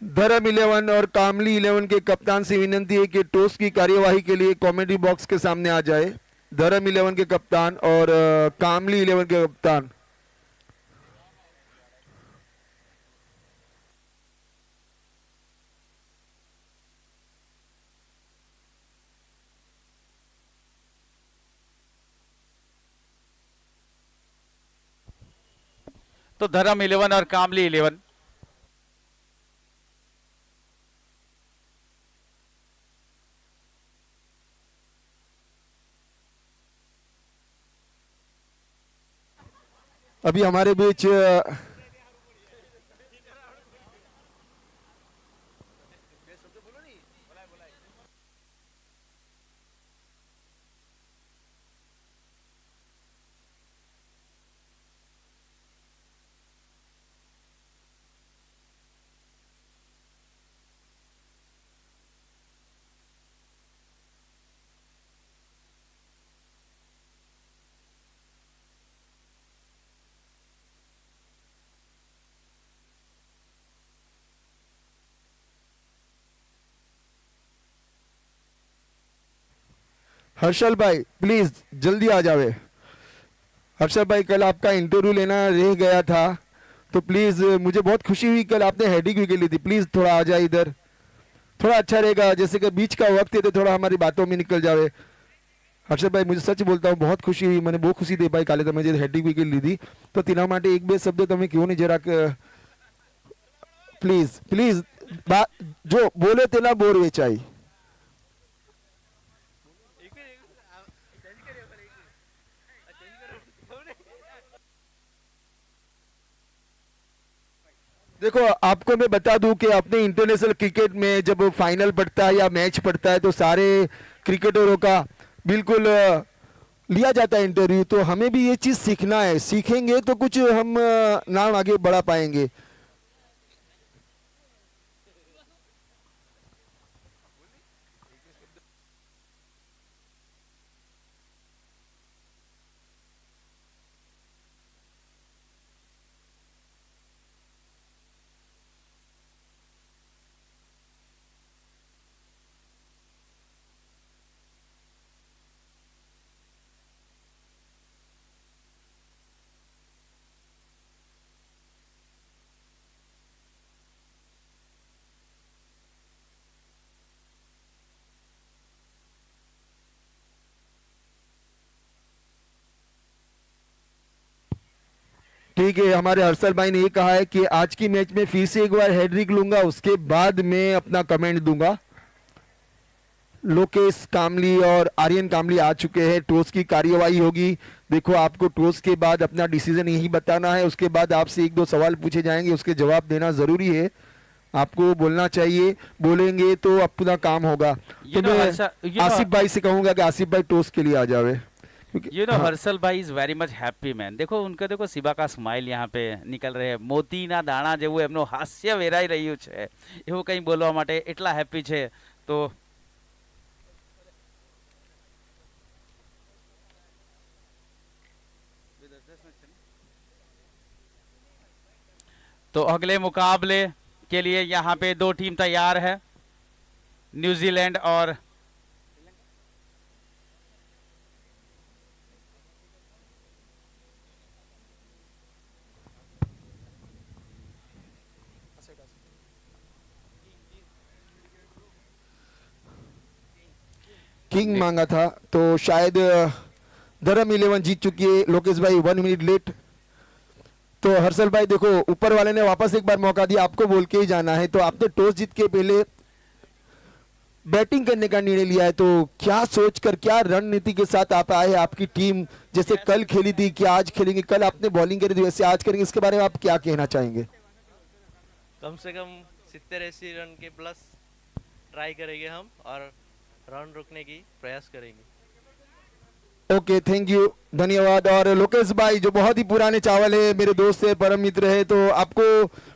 धर्म 11 और कामली 11 के कप्तान से विनती है कि टॉस की कार्यवाही के लिए कमेंट्री बॉक्स के सामने आ जाए. धर्म 11 के कप्तान और कामली 11 के कप्तान. तो धर्म 11 और कामली 11. अभी हमारे बीच हर्षल भाई प्लीज जल्दी आ जावे. हर्षल भाई कल आपका इंटरव्यू लेना रह गया था तो प्लीज मुझे बहुत खुशी हुई कल आपने हेडिंग विकेट ली थी. प्लीज थोड़ा आ जाए इधर, थोड़ा अच्छा रहेगा. जैसे कि बीच का वक्त है तो थोड़ा हमारी बातों में निकल जावे. हर्षल भाई मुझे सच बोलता हूँ बहुत खुशी हुई, મને બહુ ખુશી થઈ ભાઈ કાલે તમે જે હેડિંગ વિકેટ લીધી તો તેના માટે એક બે શબ્દ તમે કહો ને જરાક પ્લીઝ પ્લીઝ. જો બોલે તેના બોર વેચાય. देखो आपको मैं बता दूं कि अपने इंटरनेशनल क्रिकेट में जब फाइनल पड़ता है या मैच पड़ता है तो सारे क्रिकेटरों का बिल्कुल लिया जाता है इंटरव्यू. तो हमें भी ये चीज सीखना है, सीखेंगे तो कुछ हम नाम आगे बढ़ा पाएंगे. ठीक है, हमारे हर्षल भाई ने ये कहा है कि आज की मैच में फिर से एक बार हैट्रिक लूंगा, उसके बाद मैं अपना कमेंट दूंगा. लोकेश कामली और आर्यन कामली आ चुके हैं. टॉस की कार्यवाही होगी. देखो आपको टॉस के बाद अपना डिसीजन यही बताना है. उसके बाद आपसे एक दो सवाल पूछे जाएंगे, उसके जवाब देना जरूरी है. आपको बोलना चाहिए, बोलेंगे तो अपना काम होगा. तो मैं आसिफ भाई से कहूंगा कि आसिफ भाई टॉस के लिए आ जावे. यू नो हर्षल भाई is very much happy man. देखो उनका देखो સિબા કા સ્માઇલ यहाँ पे निकल रहे हैं. મોતીના દાણા જેવું એમનું હાસ્ય વેરાઈ રહ્યું છે. એવું કંઈ બોલવા માટે એટલા હેપી છે. तो अगले मुकाबले के लिए यहाँ पे दो टीम तैयार है, न्यूजीलैंड और किंग मांगा था तो शायद धर्म 11 जीत चुकी है. लोकेश भाई 1 मिनट लेट. तो हर्षल भाई देखो ऊपर वाले ने वापस एक बार मौका दिया, आपको बोल के ही जाना है. तो आपने टॉस जीत के पहले बैटिंग करने का निर्णय लिया है, तो क्या सोचकर, क्या रणनीति के साथ आप आए? आपकी टीम जैसे कल खेली थी, क्या आज खेलेंगे? कल आपने बॉलिंग करी थी वैसे आज करेंगे, इसके बारे में आप क्या कहना चाहेंगे? कम से कम 70-80 रन के प्लस ट्राई करेंगे हम और रन रोकने की प्रयास करेंगे. ओके, थैंक यू, धन्यवाद. और लोकेश भाई जो बहुत ही पुराने चावल है, मेरे दोस्त है, परम मित्र है, तो आपको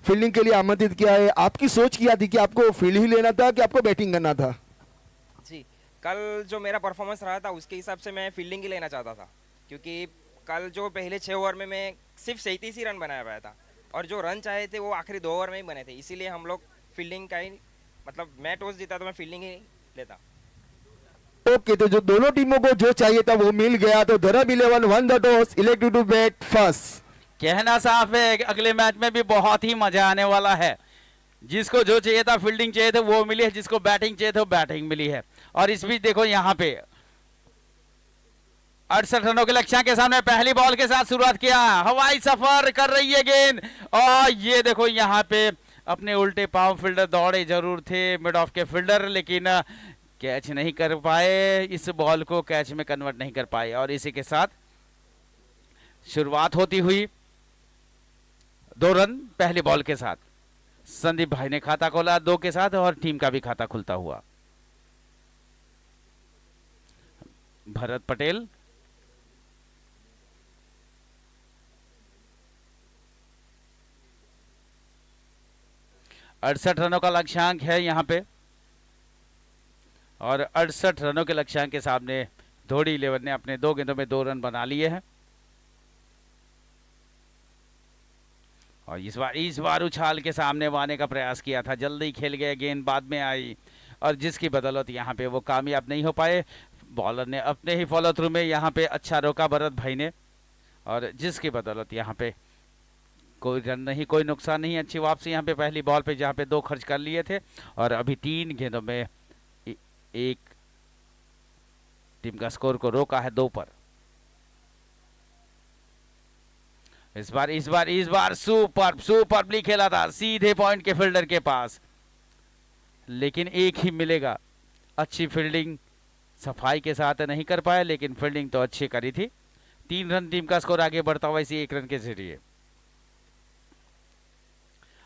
फील्डिंग के लिए आमंत्रित किया है. आपकी सोच क्या थी कि आपको फील्ड ही लेना था कि आपको बैटिंग करना था? जी, कल जो मेरा परफॉर्मेंस रहा था उसके हिसाब से मैं फील्डिंग ही लेना चाहता था, क्योंकि कल जो पहले 6 ओवर में मैं सिर्फ 37 ही रन बनाया पाया था और जो रन चाहे थे वो आखिरी 2 ओवर में ही बने थे, इसीलिए हम लोग फील्डिंग का ही, मतलब मैं टॉस जीता तो मैं फील्डिंग ही लेता। ओके, तो जो दोनों टीमों को जो चाहिए था वो मिल गया, तो Dharam 11 won the toss, elected to bat first. कहना साफ है अगले मैच में भी बहुत ही मजा आने वाला है। जिसको जो चाहिए था फील्डिंग चाहिए था वो मिली है, जिसको बैटिंग चाहिए था वो बैटिंग मिली है। और इस बीच देखो यहाँ पे 68 रनों के लक्ष्य के सामने पहली बॉल के साथ शुरुआत किया, हवाई सफर कर रही है गेंद और ये देखो यहाँ पे अपने उल्टे पांव फील्डर दौड़े जरूर थे मिड ऑफ के फील्डर, लेकिन कैच नहीं कर पाए, इस बॉल को कैच में कन्वर्ट नहीं कर पाए। और इसी के साथ शुरुआत होती हुई 2 रन पहली बॉल के साथ। संदीप भाई ने खाता खोला 2 के साथ और टीम का भी खाता खुलता हुआ। भरत पटेल अड़सठ रनों का लक्ष्यांक है यहां पे और 68 रनों के लक्ष्यांक के सामने धोड़ी 11 ने अपने 2 गेंदों में 2 रन बना लिए हैं। और इस बार उछाल के सामने आने का प्रयास किया था, जल्दी खेल गए, गेंद बाद में आई और जिसकी बदौलत यहाँ पे वो कामयाब नहीं हो पाए। बॉलर ने अपने ही फॉलो थ्रू में यहाँ पे अच्छा रोका भरत भाई ने और जिसकी बदौलत यहाँ पे कोई रन नहीं, कोई नुकसान नहीं, अच्छी वापसी यहाँ पे पहली बॉल पे जहाँ पे 2 खर्च कर लिए थे और अभी 3 गेंदों में एक टीम का स्कोर को रोका है 2 पर। इस बार सुपरबली खेला था, सीधे पॉइंट के फील्डर के पास, लेकिन एक ही मिलेगा। अच्छी फील्डिंग सफाई के साथ नहीं कर पाए, लेकिन फील्डिंग तो अच्छी करी थी। 3 रन टीम का स्कोर आगे बढ़ता हुआ इसी 1 रन के जरिए।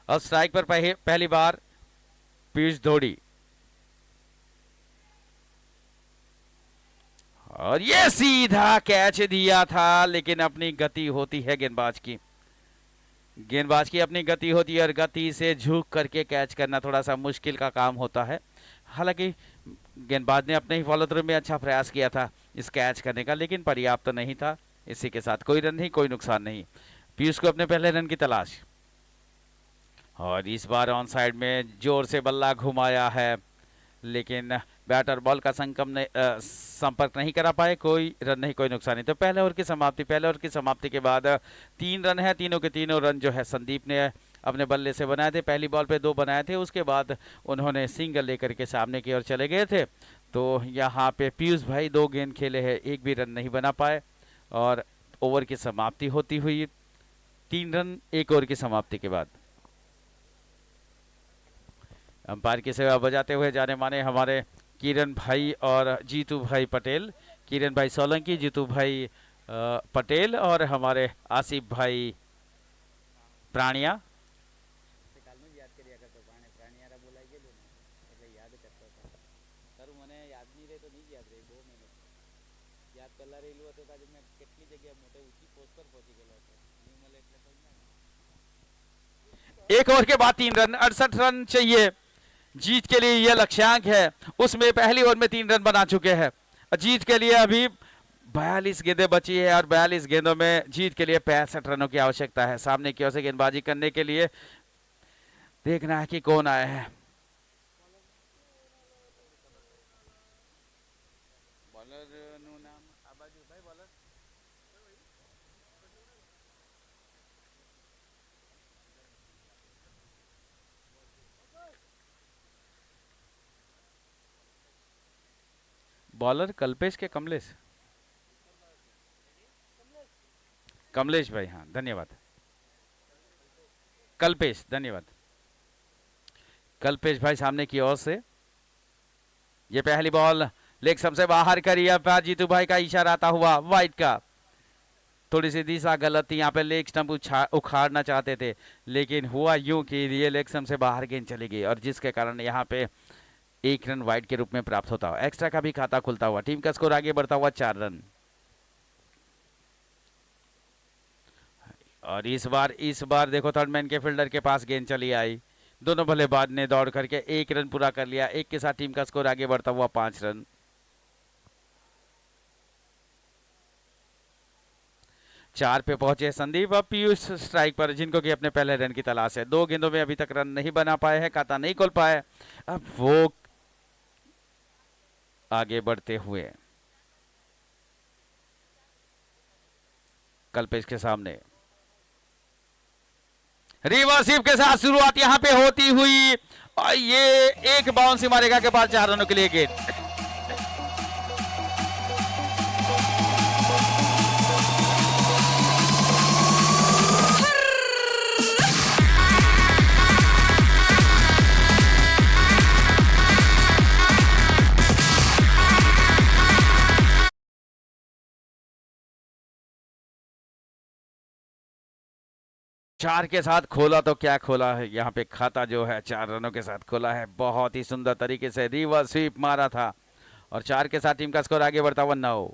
अब स्ट्राइक पर पहली बार पीयूष धोड़ी और ये सीधा कैच दिया था, लेकिन अपनी गति होती है गेंदबाज की अपनी गति होती है और गति से झुक करके कैच करना थोड़ा सा मुश्किल का काम होता है। हालांकि गेंदबाज ने अपने ही फॉलो थ्रू में अच्छा प्रयास किया था इस कैच करने का, लेकिन पर्याप्त तो नहीं था। इसी के साथ कोई रन नहीं, कोई नुकसान नहीं। पीयूष को अपने पहले रन की तलाश और इस बार ऑन साइड में जोर से बल्ला घुमाया है, लेकिन बैटर बॉल का संपर्क नहीं करा पाए। कोई रन नहीं, कोई नुकसान नहीं। तो पहले ओवर की समाप्ति के बाद 3 रन है, तीनों के तीनों रन जो है संदीप ने अपने बल्ले से बनाए थे। पहली बॉल पे 2 बनाए थे, उसके बाद उन्होंने सिंगल लेकर के सामने की ओर चले गए थे। तो यहाँ पे पीयूष भाई 2 गेंद खेले हैं, एक भी रन नहीं बना पाए और ओवर की समाप्ति होती हुई 3 रन 1 ओवर की समाप्ति के बाद। अंपायर की सेवा बजाते हुए जाने माने हमारे किरण भाई और जीतू भाई पटेल, किरण भाई सोलंकी, जीतू भाई पटेल और हमारे आसिफ भाई प्राणिया। एक ओवर के बाद 3 रन, 68 रन चाहिए जीत के लिए, यह लक्ष्यांक है। उसमें पहली ओवर में 3 रन बना चुके हैं। जीत के लिए अभी 42 गेंदें बची है और 42 गेंदों में जीत के लिए 65 रनों की आवश्यकता है। सामने की ओर से गेंदबाजी करने के लिए देखना है कि कौन आया है। बॉलर कल्पेश के कमलेश भाई, हाँ धन्यवाद कल्पेश, धन्यवाद कल्पेश भाई। सामने की ओर से ये पहली बॉल लेग स्टंप से बाहर करी, अब जीतू भाई का इशारा आता हुआ वाइड का। थोड़ी सी दिशा गलत थी, यहाँ पे लेग स्टंप उखाड़ना चाहते थे, लेकिन हुआ यूं कि ये लेग स्टंप से बाहर गेंद चली गई और जिसके कारण यहाँ पे 1 रन वाइड के रूप में प्राप्त होता हुआ, एक्स्ट्रा का भी खाता खुलता हुआ, टीम का स्कोर आगे बढ़ता हुआ 4 रन। और इस बार देखो थर्ड मैन के फील्डर के पास गेंद चली आई, दोनों बल्लेबाज ने दौड़ करके 1 रन पूरा कर लिया। 1 के साथ टीम का स्कोर आगे बढ़ता हुआ 5 रन। 4 पे पहुंचे संदीप, अब पीयूष स्ट्राइक पर, जिनको कि अपने पहले रन की तलाश है। 2 गेंदों में अभी तक रन नहीं बना पाए हैं, खाता नहीं खोल पाए। अब वो आगे बढ़ते हुए कल्पेश के सामने रिवर्सिव के साथ शुरुआत यहां पे होती हुई, और ये एक बाउंस मारेगा के बाद 4 रनों के लिए गेंद। चार के साथ खोला तो क्या खोला है, यहाँ पे खाता जो है 4 रनों के साथ खोला है। बहुत ही सुंदर तरीके से रिवर्स स्वीप मारा था, और 4 के साथ टीम का स्कोर आगे बढ़ता हुआ 9।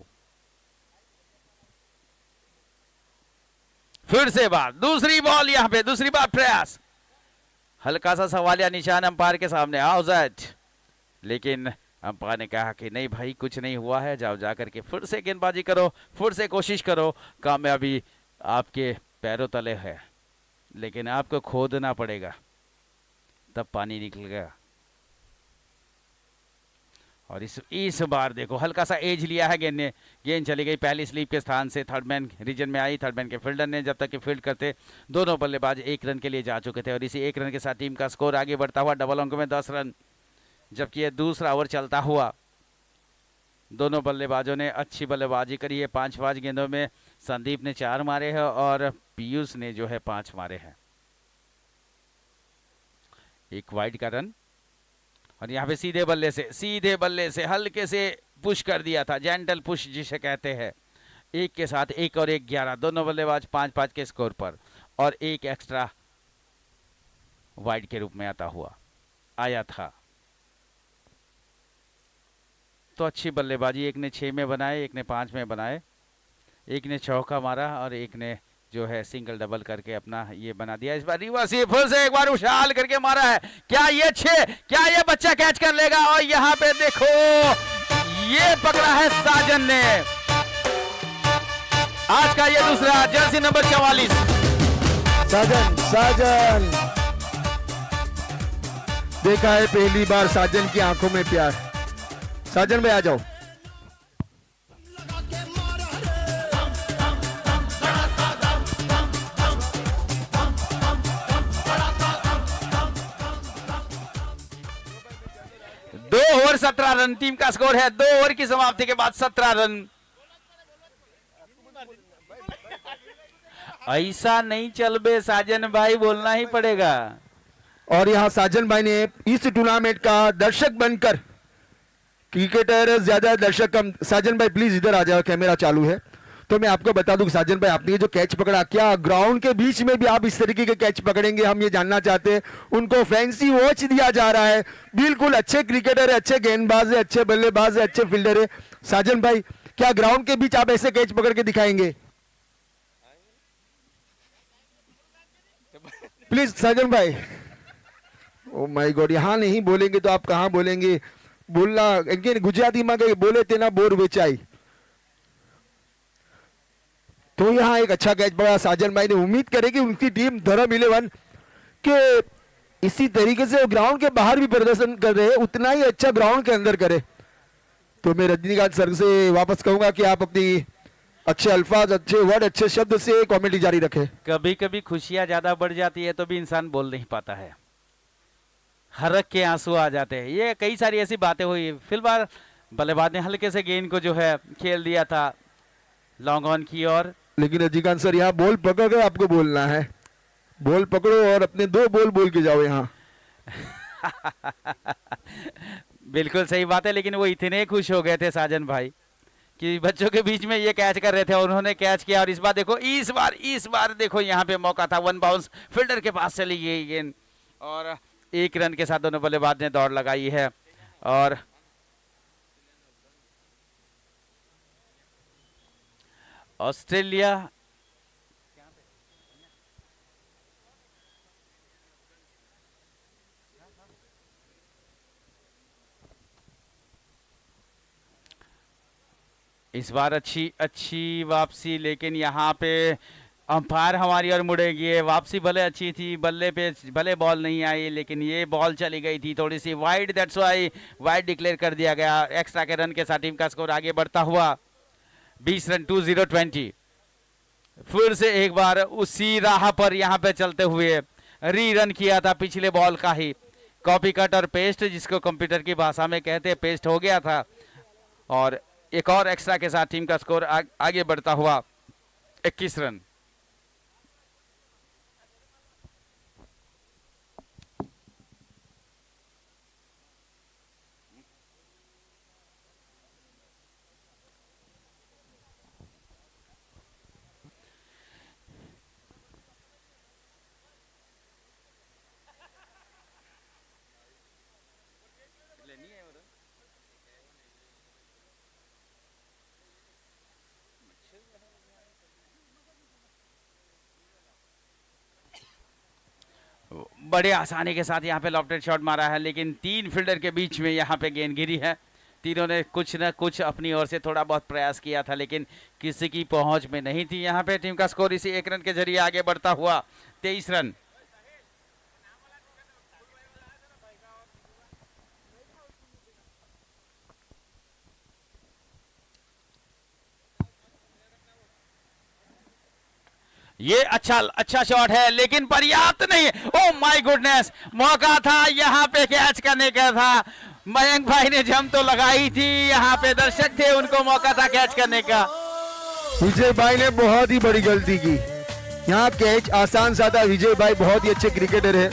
फिर से बात, दूसरी बॉल, यहाँ पे दूसरी बार प्रयास, हल्का सा सवालिया निशान अंपायर के सामने, आउट। लेकिन अंपायर ने कहा कि नहीं भाई, कुछ नहीं हुआ है, जाओ जा करके फिर से गेंदबाजी करो, फिर से कोशिश करो, कामयाबी आपके पैरों तले है, लेकिन आपको खोदना पड़ेगा, तब पानी निकलेगा। और इस बार देखो हल्का सा एज लिया है गेंद ने, गेंद चली गई पहली स्लीप के स्थान से थर्ड मैन रीजन में आई। थर्ड मैन के फील्डर ने, जब तक कि फील्ड करते दोनों बल्लेबाज 1 रन के लिए जा चुके थे, और इसी 1 रन के साथ टीम का स्कोर आगे बढ़ता हुआ डबल अंक में 10 रन। जबकि ये दूसरा ओवर चलता हुआ दोनों बल्लेबाजों ने अच्छी बल्लेबाजी करी है। 5 गेंदों में संदीप ने 4 मारे हैं और पीयूष ने जो है 5 मारे हैं। एक वाइड का रन, और यहाँ पे सीधे बल्ले से हल्के से पुश कर दिया था, जेंटल पुश जिसे कहते हैं। 1 के साथ 1 और 1 11, दोनों बल्लेबाज 5-5 के स्कोर पर, और 1 एक्स्ट्रा वाइड के रूप में आया था। तो अच्छी बल्लेबाजी, एक ने 6 में बनाए, एक ने 5 में बनाए, एक ने चौका मारा और एक ने जो है सिंगल डबल करके अपना ये बना दिया। इस बार रिवर्स फिर से एक बार उछाल करके मारा है, क्या ये 6, क्या ये बच्चा कैच कर लेगा? और यहाँ पे देखो ये पकड़ा है साजन ने, आज का ये दूसरा, जर्सी नंबर 44 साजन देखा है पहली बार साजन की आंखों में प्यार। साजन भाई आ जाओ। दो ओवर 17 रन टीम का स्कोर है। 2 ओवर की समाप्ति के बाद 17 रन। ऐसा नहीं चल बे साजन भाई, बोलना ही पड़ेगा। और यहाँ साजन भाई ने इस टूर्नामेंट का दर्शक बनकर, क्रिकेटर ज्यादा दर्शक कम, साजन भाई प्लीज इधर आ जाओ, कैमरा चालू है। तो मैं आपको बता दूं साजन भाई, आपने ये जो कैच पकड़ा, क्या ग्राउंड के बीच में भी आप इस तरीके के कैच पकड़ेंगे? हम ये जानना चाहते हैं। उनको फैंसी वॉच दिया जा रहा है, बिल्कुल अच्छे क्रिकेटर है, अच्छे गेंदबाज है, अच्छे बल्लेबाज है, अच्छे फील्डर है। साजन भाई क्या ग्राउंड के बीच आप ऐसे कैच पकड़ के दिखाएंगे? प्लीज साजन भाई। ओ माय गॉड, यहाँ नहीं बोलेंगे तो आप कहाँ बोलेंगे? बोलना इनके गुजराती में गई बोले तेना बोर वेचाई। तो यहाँ एक अच्छा कैच पड़ा साजन भाई ने। उम्मीद करें कि उनकी टीम धर्म 11 के इसी तरीके से ग्राउंड के बाहर भी प्रदर्शन कर रहे हैं, उतना ही अच्छा ग्राउंड के अंदर करे। तो मैं रजनीकांत सर से वापस कहूंगा कि आप अपनी अच्छे अल्फाज, अच्छे वर्ड, अच्छे शब्द से कॉमेडी जारी रखें। कभी कभी खुशियां ज्यादा बढ़ जाती है तो भी इंसान बोल नहीं पाता है, हरक के आंसू आ जाते हैं। ये कई सारी ऐसी बातें हुई। फिलहाल बल्लेबाज ने हल्के से गेंद को जो है खेल दिया था लॉन्ग ऑन की ओर। लेकिन रजनीकांत सर यहाँ बॉल पकड़ कर आपको बोलना है, बॉल पकड़ो और अपने 2 बॉल बोल के जाओ यहाँ। बिल्कुल सही बात है, लेकिन वो इतने खुश हो गए थे साजन भाई कि बच्चों के बीच में ये कैच कर रहे थे और उन्होंने कैच किया। और इस बार देखो, इस बार देखो यहाँ पे मौका था, 1 बाउंस फील्डर के पास चली गई गेंद, और 1 रन के साथ दोनों बल्लेबाज ने दौड़ लगाई है। और ऑस्ट्रेलिया इस बार अच्छी अच्छी वापसी, लेकिन यहाँ पे अंपायर हमारी ओर मुड़ेगी। ये वापसी भले अच्छी थी, बल्ले पे भले बॉल नहीं आई, लेकिन ये बॉल चली गई थी थोड़ी सी wide, that's why wide declare कर दिया गया। एक्स्ट्रा के रन के साथ टीम का स्कोर आगे बढ़ता हुआ 20 रन 20-20। फिर से एक बार उसी राह पर यहाँ पे चलते हुए री रन किया था पिछले बॉल का ही, कॉपी कट और पेस्ट, जिसको कंप्यूटर की भाषा में कहते हैं, पेस्ट हो गया था। और एक और एक्स्ट्रा के साथ टीम का स्कोर आगे बढ़ता हुआ 21 रन। बड़े आसानी के साथ यहाँ पे लॉफ्टेड शॉट मारा है, लेकिन 3 फील्डर के बीच में यहाँ पे गेंद गिरी है। तीनों ने कुछ न कुछ अपनी ओर से थोड़ा बहुत प्रयास किया था, लेकिन किसी की पहुंच में नहीं थी। यहाँ पे टीम का स्कोर इसी 1 रन के जरिए आगे बढ़ता हुआ 23 रन। ये अच्छा शॉट है, लेकिन पर्याप्त नहीं। ओ माय गुडनेस, मौका था यहाँ पे कैच करने का था। मयंक भाई ने जम तो लगाई थी, यहाँ पे दर्शक थे, उनको मौका था कैच करने का। विजय भाई ने बहुत ही बड़ी गलती की, यहाँ कैच आसान सा था। विजय भाई बहुत ही अच्छे क्रिकेटर है।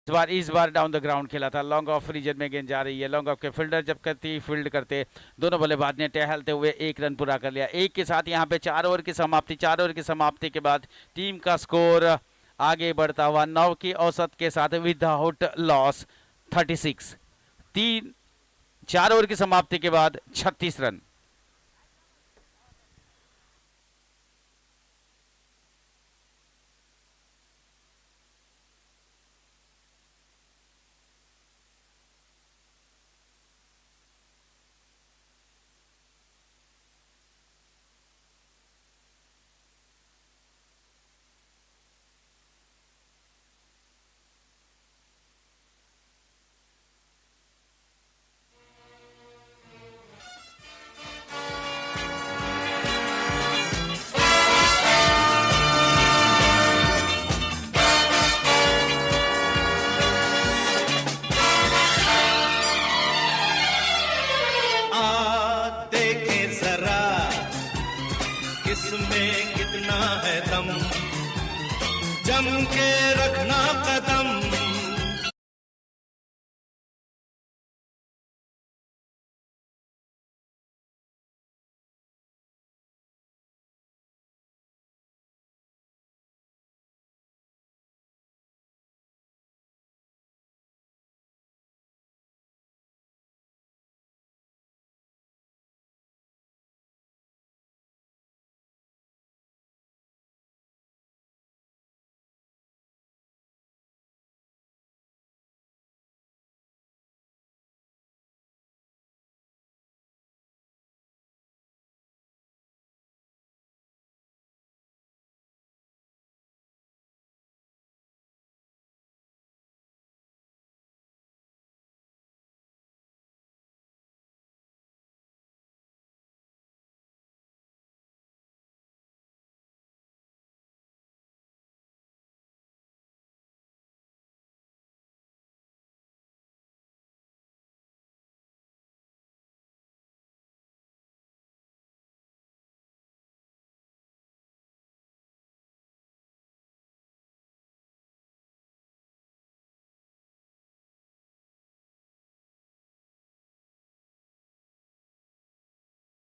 इस बार डाउन द ग्राउंड खेला था। लॉन्ग ऑफ रीजन में गेंद जा रही है। लॉन्ग ऑफ के फील्डर जब करती फील्ड करते दोनों बल्लेबाज ने टहलते हुए 1 रन पूरा कर लिया। एक के साथ यहाँ पे 4 ओवर की समाप्ति। 4 ओवर की समाप्ति के बाद टीम का स्कोर आगे बढ़ता हुआ 9 की औसत के साथ विदाउट लॉस 36। 4 ओवर की समाप्ति के बाद 36 रन। देखें जरा किसमें कितना है दम, जम के रखना कदम।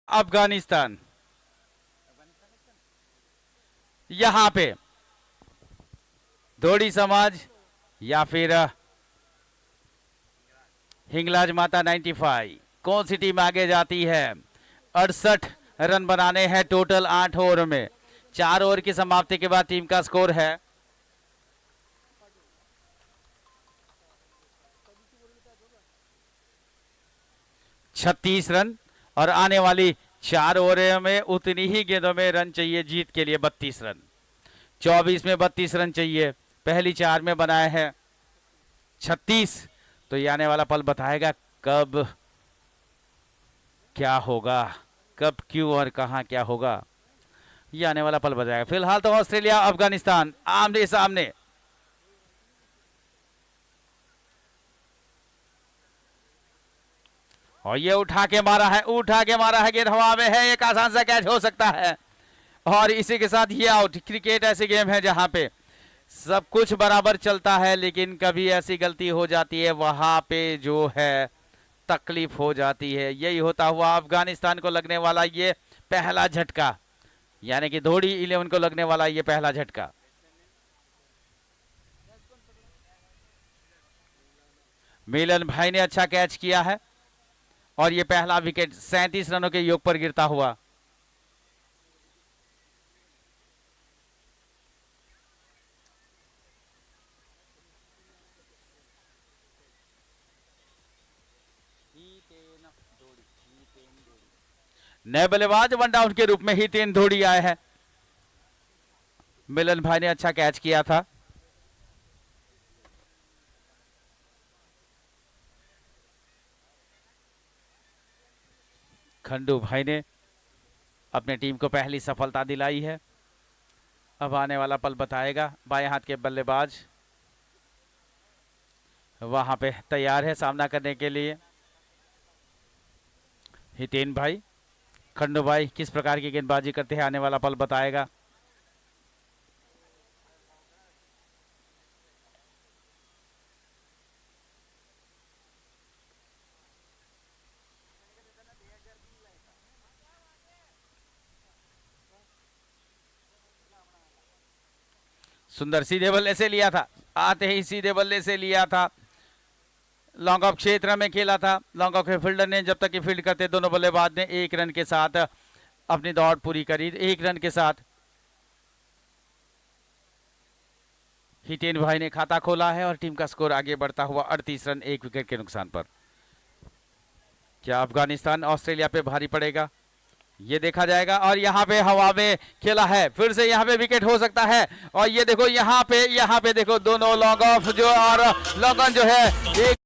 अफगानिस्तान यहां पे धोड़ी समाज या फिर हिंगलाज माता 95, कौन सी टीम आगे जाती है? 68 रन बनाने हैं टोटल 8 ओवर में। 4 ओवर की समाप्ति के बाद टीम का स्कोर है 36 रन और आने वाली 4 ओवर में उतनी ही गेंदों में रन चाहिए जीत के लिए 32 रन। 24 में 32 रन चाहिए, पहली 4 में बनाए हैं 36। तो ये आने वाला पल बताएगा कब क्या होगा, कब क्यों और कहां क्या होगा, ये आने वाला पल बताएगा। फिलहाल तो ऑस्ट्रेलिया अफगानिस्तान आमने सामने। और ये उठा के मारा है गेंद हवा में है, एक आसान सा कैच हो सकता है और इसी के साथ ये आउट। क्रिकेट ऐसी गेम है जहां पे सब कुछ बराबर चलता है, लेकिन कभी ऐसी गलती हो जाती है वहां पे जो है तकलीफ हो जाती है। यही होता हुआ अफगानिस्तान को लगने वाला ये पहला झटका, यानी कि धोड़ी 11 को लगने वाला ये पहला झटका। मिलन भाई ने अच्छा कैच किया है और ये पहला विकेट 37 रनों के योग पर गिरता हुआ। नए बल्लेबाज वन डाउन के रूप में ही 3 धोड़ी आए हैं। मिलन भाई ने अच्छा कैच किया था। खंडू भाई ने अपने टीम को पहली सफलता दिलाई है। अब आने वाला पल बताएगा। बाएं हाथ के बल्लेबाज वहां पे तैयार है सामना करने के लिए। हितेन भाई, खंडू भाई किस प्रकार की गेंदबाजी करते हैं आने वाला पल बताएगा। सुंदर सीधे बल्ले से लिया था, आते ही सीधे बल्ले से लिया था, लॉन्ग ऑफ क्षेत्र में खेला था। लॉन्ग ऑफ के फील्डर ने जब तक कि फील्ड करते दोनों बल्लेबाज ने 1 रन के साथ अपनी दौड़ पूरी करी। 1 रन के साथ हितेन भाई ने खाता खोला है और टीम का स्कोर आगे बढ़ता हुआ 38 रन 1 विकेट के नुकसान पर। क्या अफगानिस्तान ऑस्ट्रेलिया पे भारी पड़ेगा, ये देखा जाएगा। और यहाँ पे हवा में खेला है, फिर से यहाँ पे विकेट हो सकता है। और ये देखो यहाँ पे देखो दोनों लॉन्ग ऑफ जो और लॉन्ग ऑन जो है एक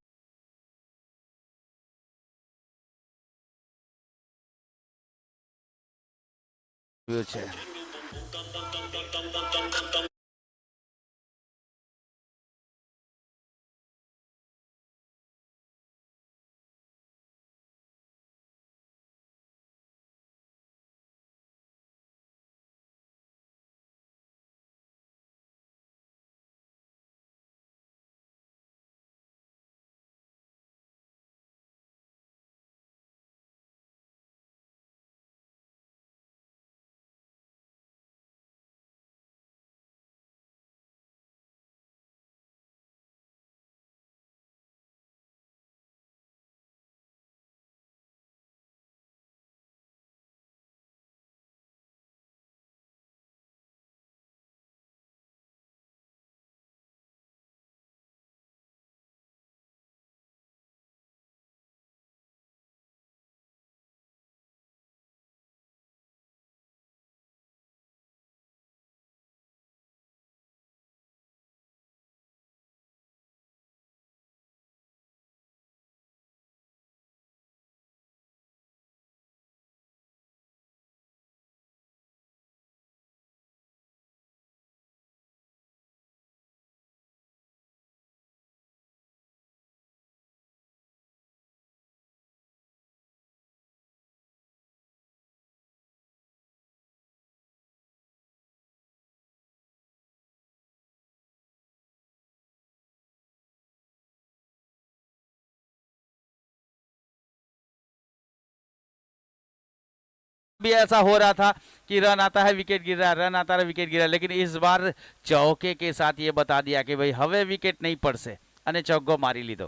भी ऐसा हो रहा था कि रन आता है विकेट गिर रहा है, रन आता है विकेट गिर रहा है, लेकिन इस बार चौके के साथ ये बता दिया कि भाई हवे विकेट नहीं पड़ से અને चौको मारी लीधो।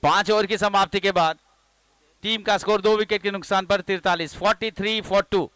5 ओवर की समाप्ति के बाद टीम का स्कोर 2 विकेट के नुकसान पर 43 फॉर 2।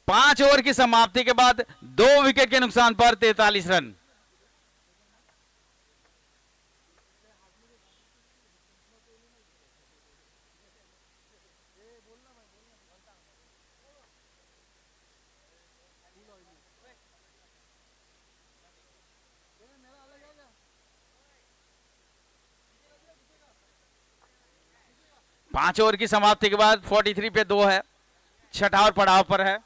पांच ओवर की समाप्ति के बाद 2 विकेट के नुकसान पर 43 रन। पांच ओवर की समाप्ति के बाद 43 पे 2 है, छठा और पड़ाव पर है।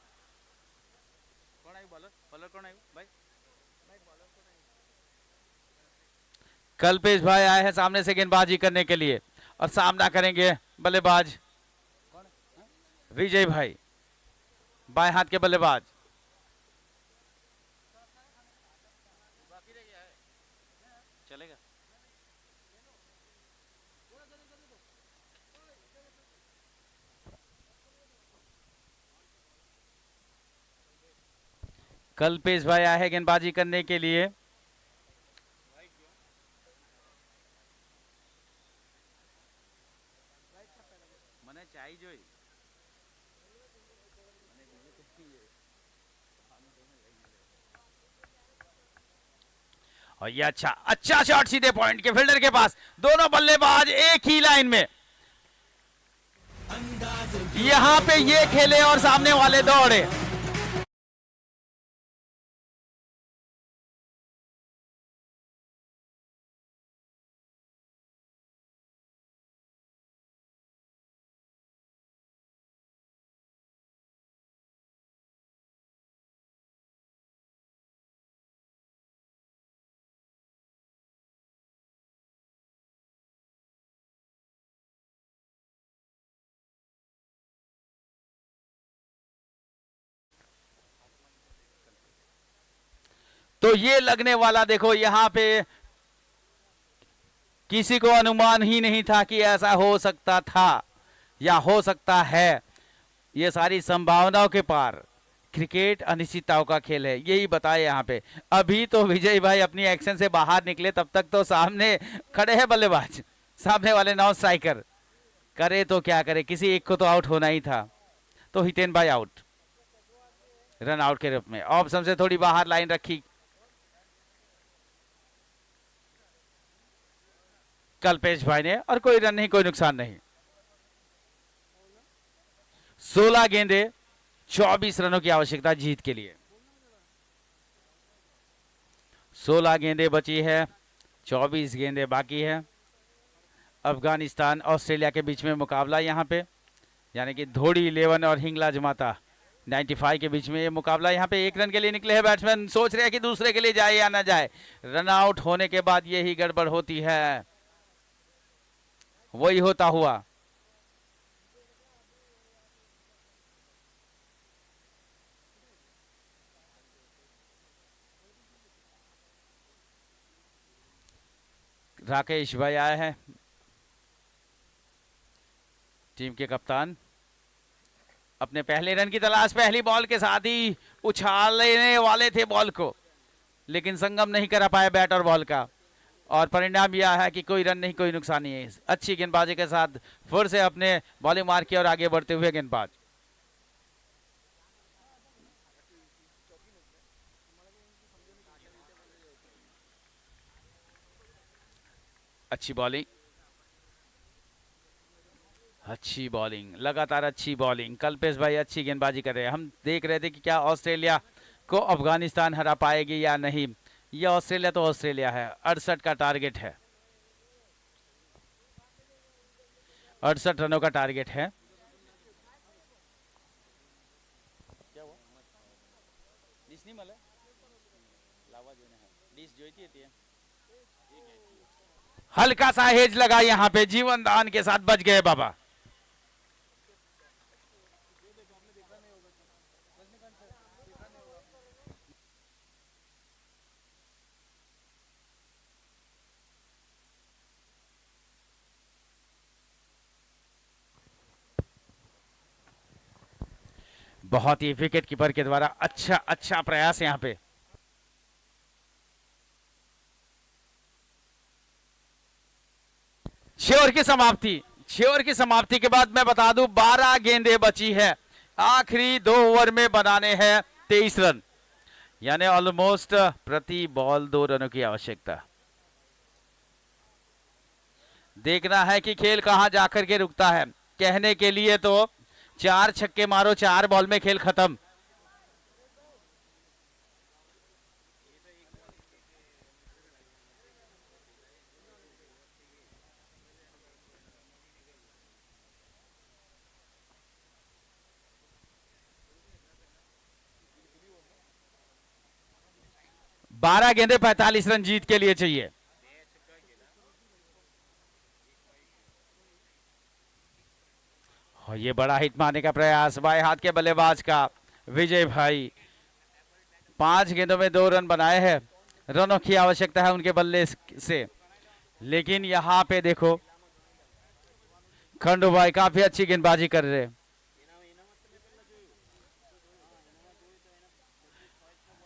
कल्पेश भाई आए हैं सामने से गेंदबाजी करने के लिए और सामना करेंगे बल्लेबाज विजय भाई, बाएं हाथ के बल्लेबाज। चलेगा कल्पेश भाई आए हैं गेंदबाजी करने के लिए। और ये अच्छा शॉट सीधे पॉइंट के फील्डर के पास, दोनों बल्लेबाज एक ही लाइन में। यहां पे ये खेले और सामने वाले दौड़े। तो ये लगने वाला देखो यहां पे किसी को अनुमान ही नहीं था कि ऐसा हो सकता था या हो सकता है। ये सारी संभावनाओं के पार क्रिकेट अनिश्चितताओं का खेल है, यही बताए यहाँ पे। अभी तो विजय भाई अपनी एक्शन से बाहर निकले, तब तक तो सामने खड़े हैं बल्लेबाज, सामने वाले 9 स्ट्राइकर। करे तो क्या करे, किसी एक को तो आउट होना ही था। तो हितेन भाई आउट, रन आउट के रूप में। ऑप्शन से थोड़ी बाहर लाइन रखी कल्पेश भाई ने, और कोई रन नहीं, कोई नुकसान नहीं। 16 गेंदे 24 रनों की आवश्यकता जीत के लिए। 16 गेंदें बची है, 24 गेंदें बाकी है। अफगानिस्तान ऑस्ट्रेलिया के बीच में मुकाबला यहाँ पे, यानी कि धोड़ी 11 और हिंगला जमाता 95 के बीच में ये मुकाबला। यहाँ पे 1 रन के लिए निकले हैं बैट्समैन, सोच रहे हैं कि दूसरे के लिए जाए या ना जाए। रन आउट होने के बाद यही गड़बड़ होती है, वही होता हुआ। राकेश भाई आए हैं, टीम के कप्तान, अपने पहले रन की तलाश। पहली बॉल के साथ ही उछालने वाले थे बॉल को, लेकिन संगम नहीं करा पाए बैट और बॉल का, और परिणाम यह है कि कोई रन नहीं, कोई नुकसान नहीं है। अच्छी गेंदबाजी के साथ फिर से अपने बॉलिंग मार की और आगे बढ़ते हुए गेंदबाज। अच्छी बॉलिंग, अच्छी बॉलिंग, लगातार अच्छी बॉलिंग। कल्पेश भाई अच्छी गेंदबाजी कर रहे हैं। हम देख रहे थे कि क्या ऑस्ट्रेलिया को अफगानिस्तान हरा पाएगी या नहीं। यह ऑस्ट्रेलिया तो ऑस्ट्रेलिया है, 68 का टारगेट है, 68 रनों का टारगेट है। हल्का सा हेज लगा यहाँ पे, जीवन दान के साथ बच गए बाबा। बहुत ही विकेट कीपर के द्वारा अच्छा प्रयास यहाँ पे। छह ओवर की समाप्ति के बाद मैं बता दूं 12 गेंदें बची है, आखिरी 2 ओवर में बनाने हैं 23 रन, यानी ऑलमोस्ट प्रति बॉल 2 रनों की आवश्यकता। देखना है कि खेल कहां जाकर के रुकता है। कहने के लिए तो 4 छक्के मारो 4 बॉल में खेल खत्म। बारह गेंदे 45 रन जीत के लिए चाहिए। और ये बड़ा हिट मारने का प्रयास बाएं हाथ के बल्लेबाज का विजय भाई। 5 गेंदों में 2 रन बनाए हैं, रनों की आवश्यकता है उनके बल्ले से, लेकिन यहां पे देखो खंडू भाई काफी अच्छी गेंदबाजी कर रहे हैं।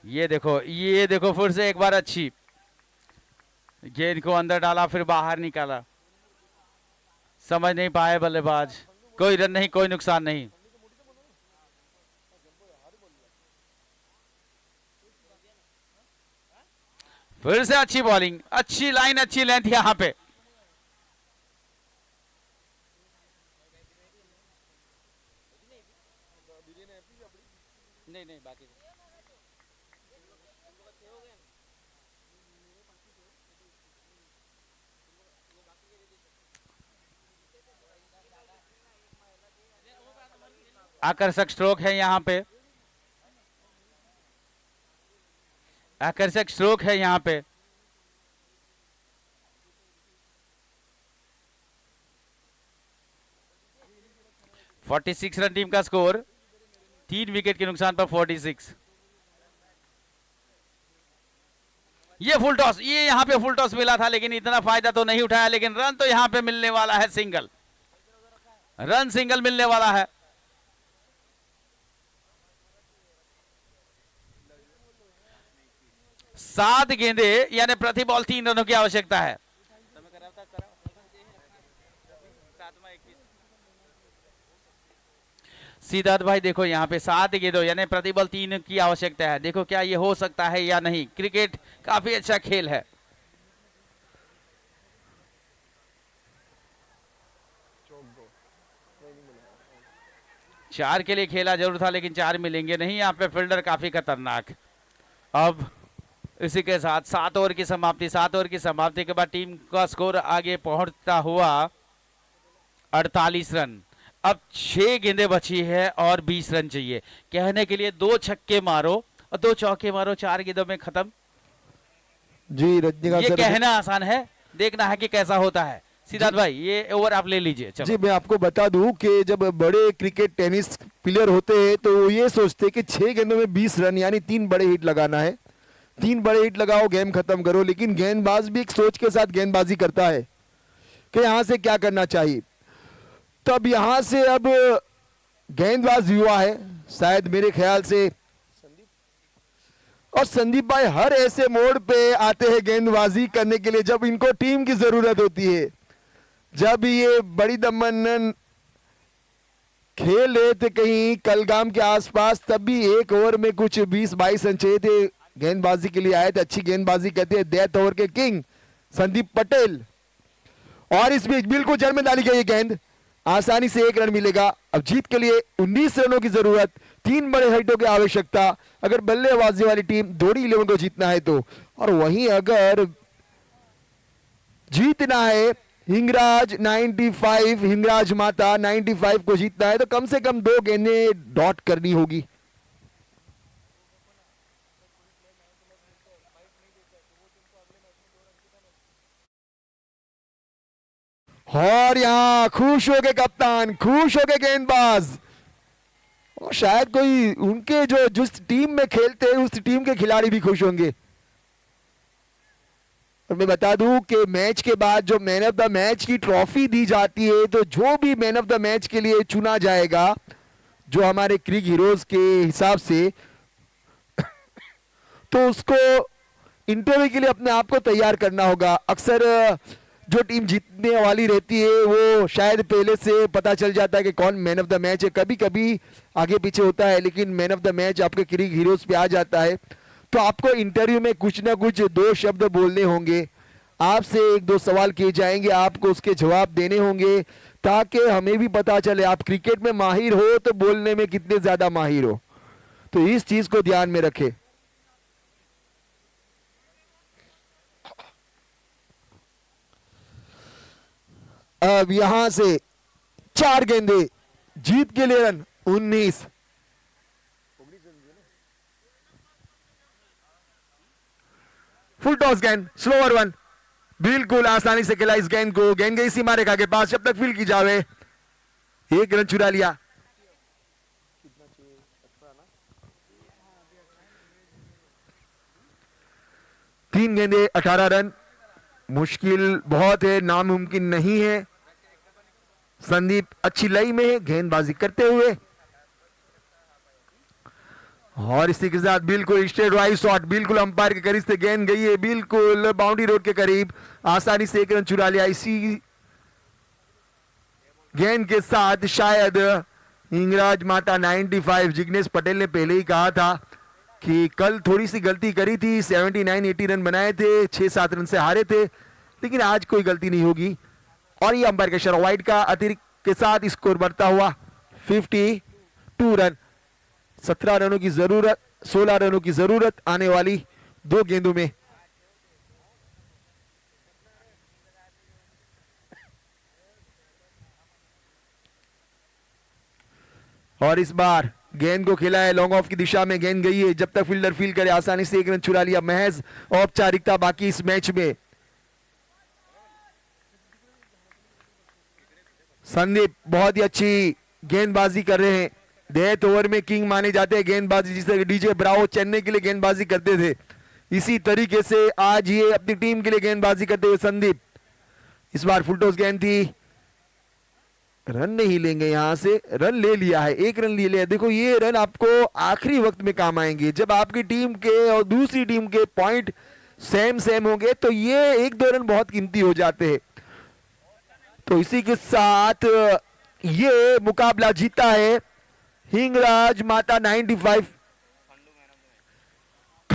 ये देखो फिर से एक बार अच्छी गेंद को अंदर डाला, फिर बाहर निकाला, समझ नहीं पाए बल्लेबाज। कोई रन नहीं, कोई नुकसान नहीं। फिर से अच्छी बॉलिंग, अच्छी लाइन, अच्छी लेंथ यहां पे। नहीं बाकी आकर्षक स्ट्रोक है यहां पे, आकर्षक स्ट्रोक है यहां पे। $46 रन टीम का स्कोर, 3 विकेट के नुकसान पर 46। ये फुल टॉस, ये यहाँ पे फुल टॉस मिला था लेकिन इतना फायदा तो नहीं उठाया, लेकिन रन तो यहाँ पे मिलने वाला है, सिंगल रन, सिंगल मिलने वाला है। सात गेंदे यानी प्रति बॉल 3 रनों की आवश्यकता है। सिद्धार्थ भाई देखो यहाँ पे 7 गेंदों यानी प्रति बॉल 3 की आवश्यकता है। देखो क्या ये हो सकता है या नहीं। क्रिकेट काफी अच्छा खेल है। चार के लिए खेला जरूर था लेकिन 4 मिलेंगे नहीं। यहाँ पे फील्डर काफी खतरनाक। अब इसी के साथ 7 ओवर की समाप्ति। 7 ओवर की समाप्ति के बाद टीम का स्कोर आगे पहुंचता हुआ 48 रन। अब 6 गेंदें बची है और 20 रन चाहिए। कहने के लिए 2 छक्के मारो और 2 चौके मारो, 4 गेंदों में खत्म। जी रजनीकांत ये सर, कहना आसान है, देखना है कि कैसा होता है। सिद्धार्थ भाई ये ओवर आप ले लीजिए। जी मैं आपको बता दूं कि जब बड़े क्रिकेट टेनिस प्लेयर होते हैं तो वो ये सोचते हैं कि 6 गेंदों में 20 रन यानी 3 बड़े हिट लगाना है। 3 बड़े हिट लगाओ, गेम खत्म करो। लेकिन गेंदबाज भी एक सोच के साथ गेंदबाजी करता है कि यहां से क्या करना चाहिए। तब यहां से अब गेंदबाज युवा है शायद मेरे ख्याल से, और संदीप भाई हर ऐसे मोड़ पे आते हैं गेंदबाजी करने के लिए जब इनको टीम की जरूरत होती है। जब ये बड़ी दमन खेल रहे थे कहीं कलगाम के आसपास, तब भी 1 ओवर में कुछ 20-22 रन चाहिए थे। गेंदबाजी के लिए आए थे, अच्छी गेंदबाजी करते हैं डेथ ओवर के किंग संदीप पटेल। और इस बीच बिल्कुल जड़ में डाली गई ये गेंद, आसानी से 1 रन मिलेगा। अब जीत के लिए 19 रनों की जरूरत, 3 बड़े हिटों की आवश्यकता अगर बल्लेबाजी वाली टीम धोनी 11 को जीतना है तो। और वहीं अगर जीतना है हिंगराज 95, हिंगराज माता 95 को जीतना है तो कम से कम 2 गेंदें डॉट करनी होगी। और यहां खुश हो गए कप्तान, खुश हो गए गेंदबाज, और शायद कोई उनके जो जिस टीम में खेलते हैं उस टीम के खिलाड़ी भी खुश होंगे। और मैं बता दूं कि मैच के बाद जो मैन ऑफ द मैच की ट्रॉफी दी जाती है, तो जो भी मैन ऑफ द मैच के लिए चुना जाएगा जो हमारे क्रिक हीरोज के हिसाब से तो उसको इंटरव्यू के लिए अपने आप को तैयार करना होगा। अक्सर जो टीम जीतने वाली रहती है वो शायद पहले से पता चल जाता है कि कौन मैन ऑफ द मैच है। कभी कभी आगे पीछे होता है लेकिन मैन ऑफ द मैच आपके क्रिक हीरोज पे आ जाता है। तो आपको इंटरव्यू में कुछ ना कुछ 2 शब्द बोलने होंगे, आपसे 1-2 सवाल किए जाएंगे, आपको उसके जवाब देने होंगे ताकि हमें भी पता चले आप क्रिकेट में माहिर हो तो बोलने में कितने ज्यादा माहिर हो। तो इस चीज को ध्यान में रखें। अब यहां से 4 गेंदे, जीत के लिए रन 19। फुल टॉस गेंद, स्लोअर 1, बिल्कुल आसानी से खेला इस गेंद को। गेंद गई सीमा रेखा के पास, जब तक फील्ड की जावे 1 रन चुरा लिया। तीन गेंदे 18 रन, मुश्किल बहुत है, नामुमकिन नहीं है। संदीप अच्छी लई में है गेंदबाजी करते हुए, और इसी के साथ बिल्कुल स्ट्रेट राइट शॉट, बिल्कुल अंपायर के करीब से गेंद गई है, बिल्कुल बाउंड्री रोड के करीब, आसानी से 1 रन चुरा लिया। इसी गेंद के साथ शायद हिंगराज माता 95, जिग्नेश पटेल ने पहले ही कहा था कि कल थोड़ी सी गलती करी थी, 79-80 रन बनाए थे, 6-7 रन से हारे थे, लेकिन आज कोई गलती नहीं होगी। और ये अंपायर के इशारा वाइड का अतिरिक्त के साथ स्कोर बढ़ता हुआ 52 रन। 17 रनों की जरूरत, 16 रनों की जरूरत आने वाली 2 गेंदों में। और इस बार गेंद को खेला है लॉन्ग ऑफ की दिशा में, गेंद गई है, जब तक फील्डर फील्ड करे आसानी से 1 रन चुरा लिया। महज औपचारिकता बाकी इस मैच में। संदीप बहुत ही अच्छी गेंदबाजी कर रहे हैं, डेथ ओवर में किंग माने जाते हैं गेंदबाजी, जिसे डीजे ब्रावो चेन्नई के लिए गेंदबाजी करते थे। इसी तरीके से आज ये अपनी टीम के लिए गेंदबाजी करते हुए संदीप, इस बार फुल टॉस गेंद थी, रन नहीं लेंगे, यहां से रन ले लिया है, 1 रन ले लिया। देखो ये रन आपको आखिरी वक्त में काम आएंगे, जब आपकी टीम के और दूसरी टीम के पॉइंट सेम होंगे तो ये 1-2 रन बहुत कीमती हो जाते हैं। तो इसी के साथ ये मुकाबला जीता है हिंगराज माता 95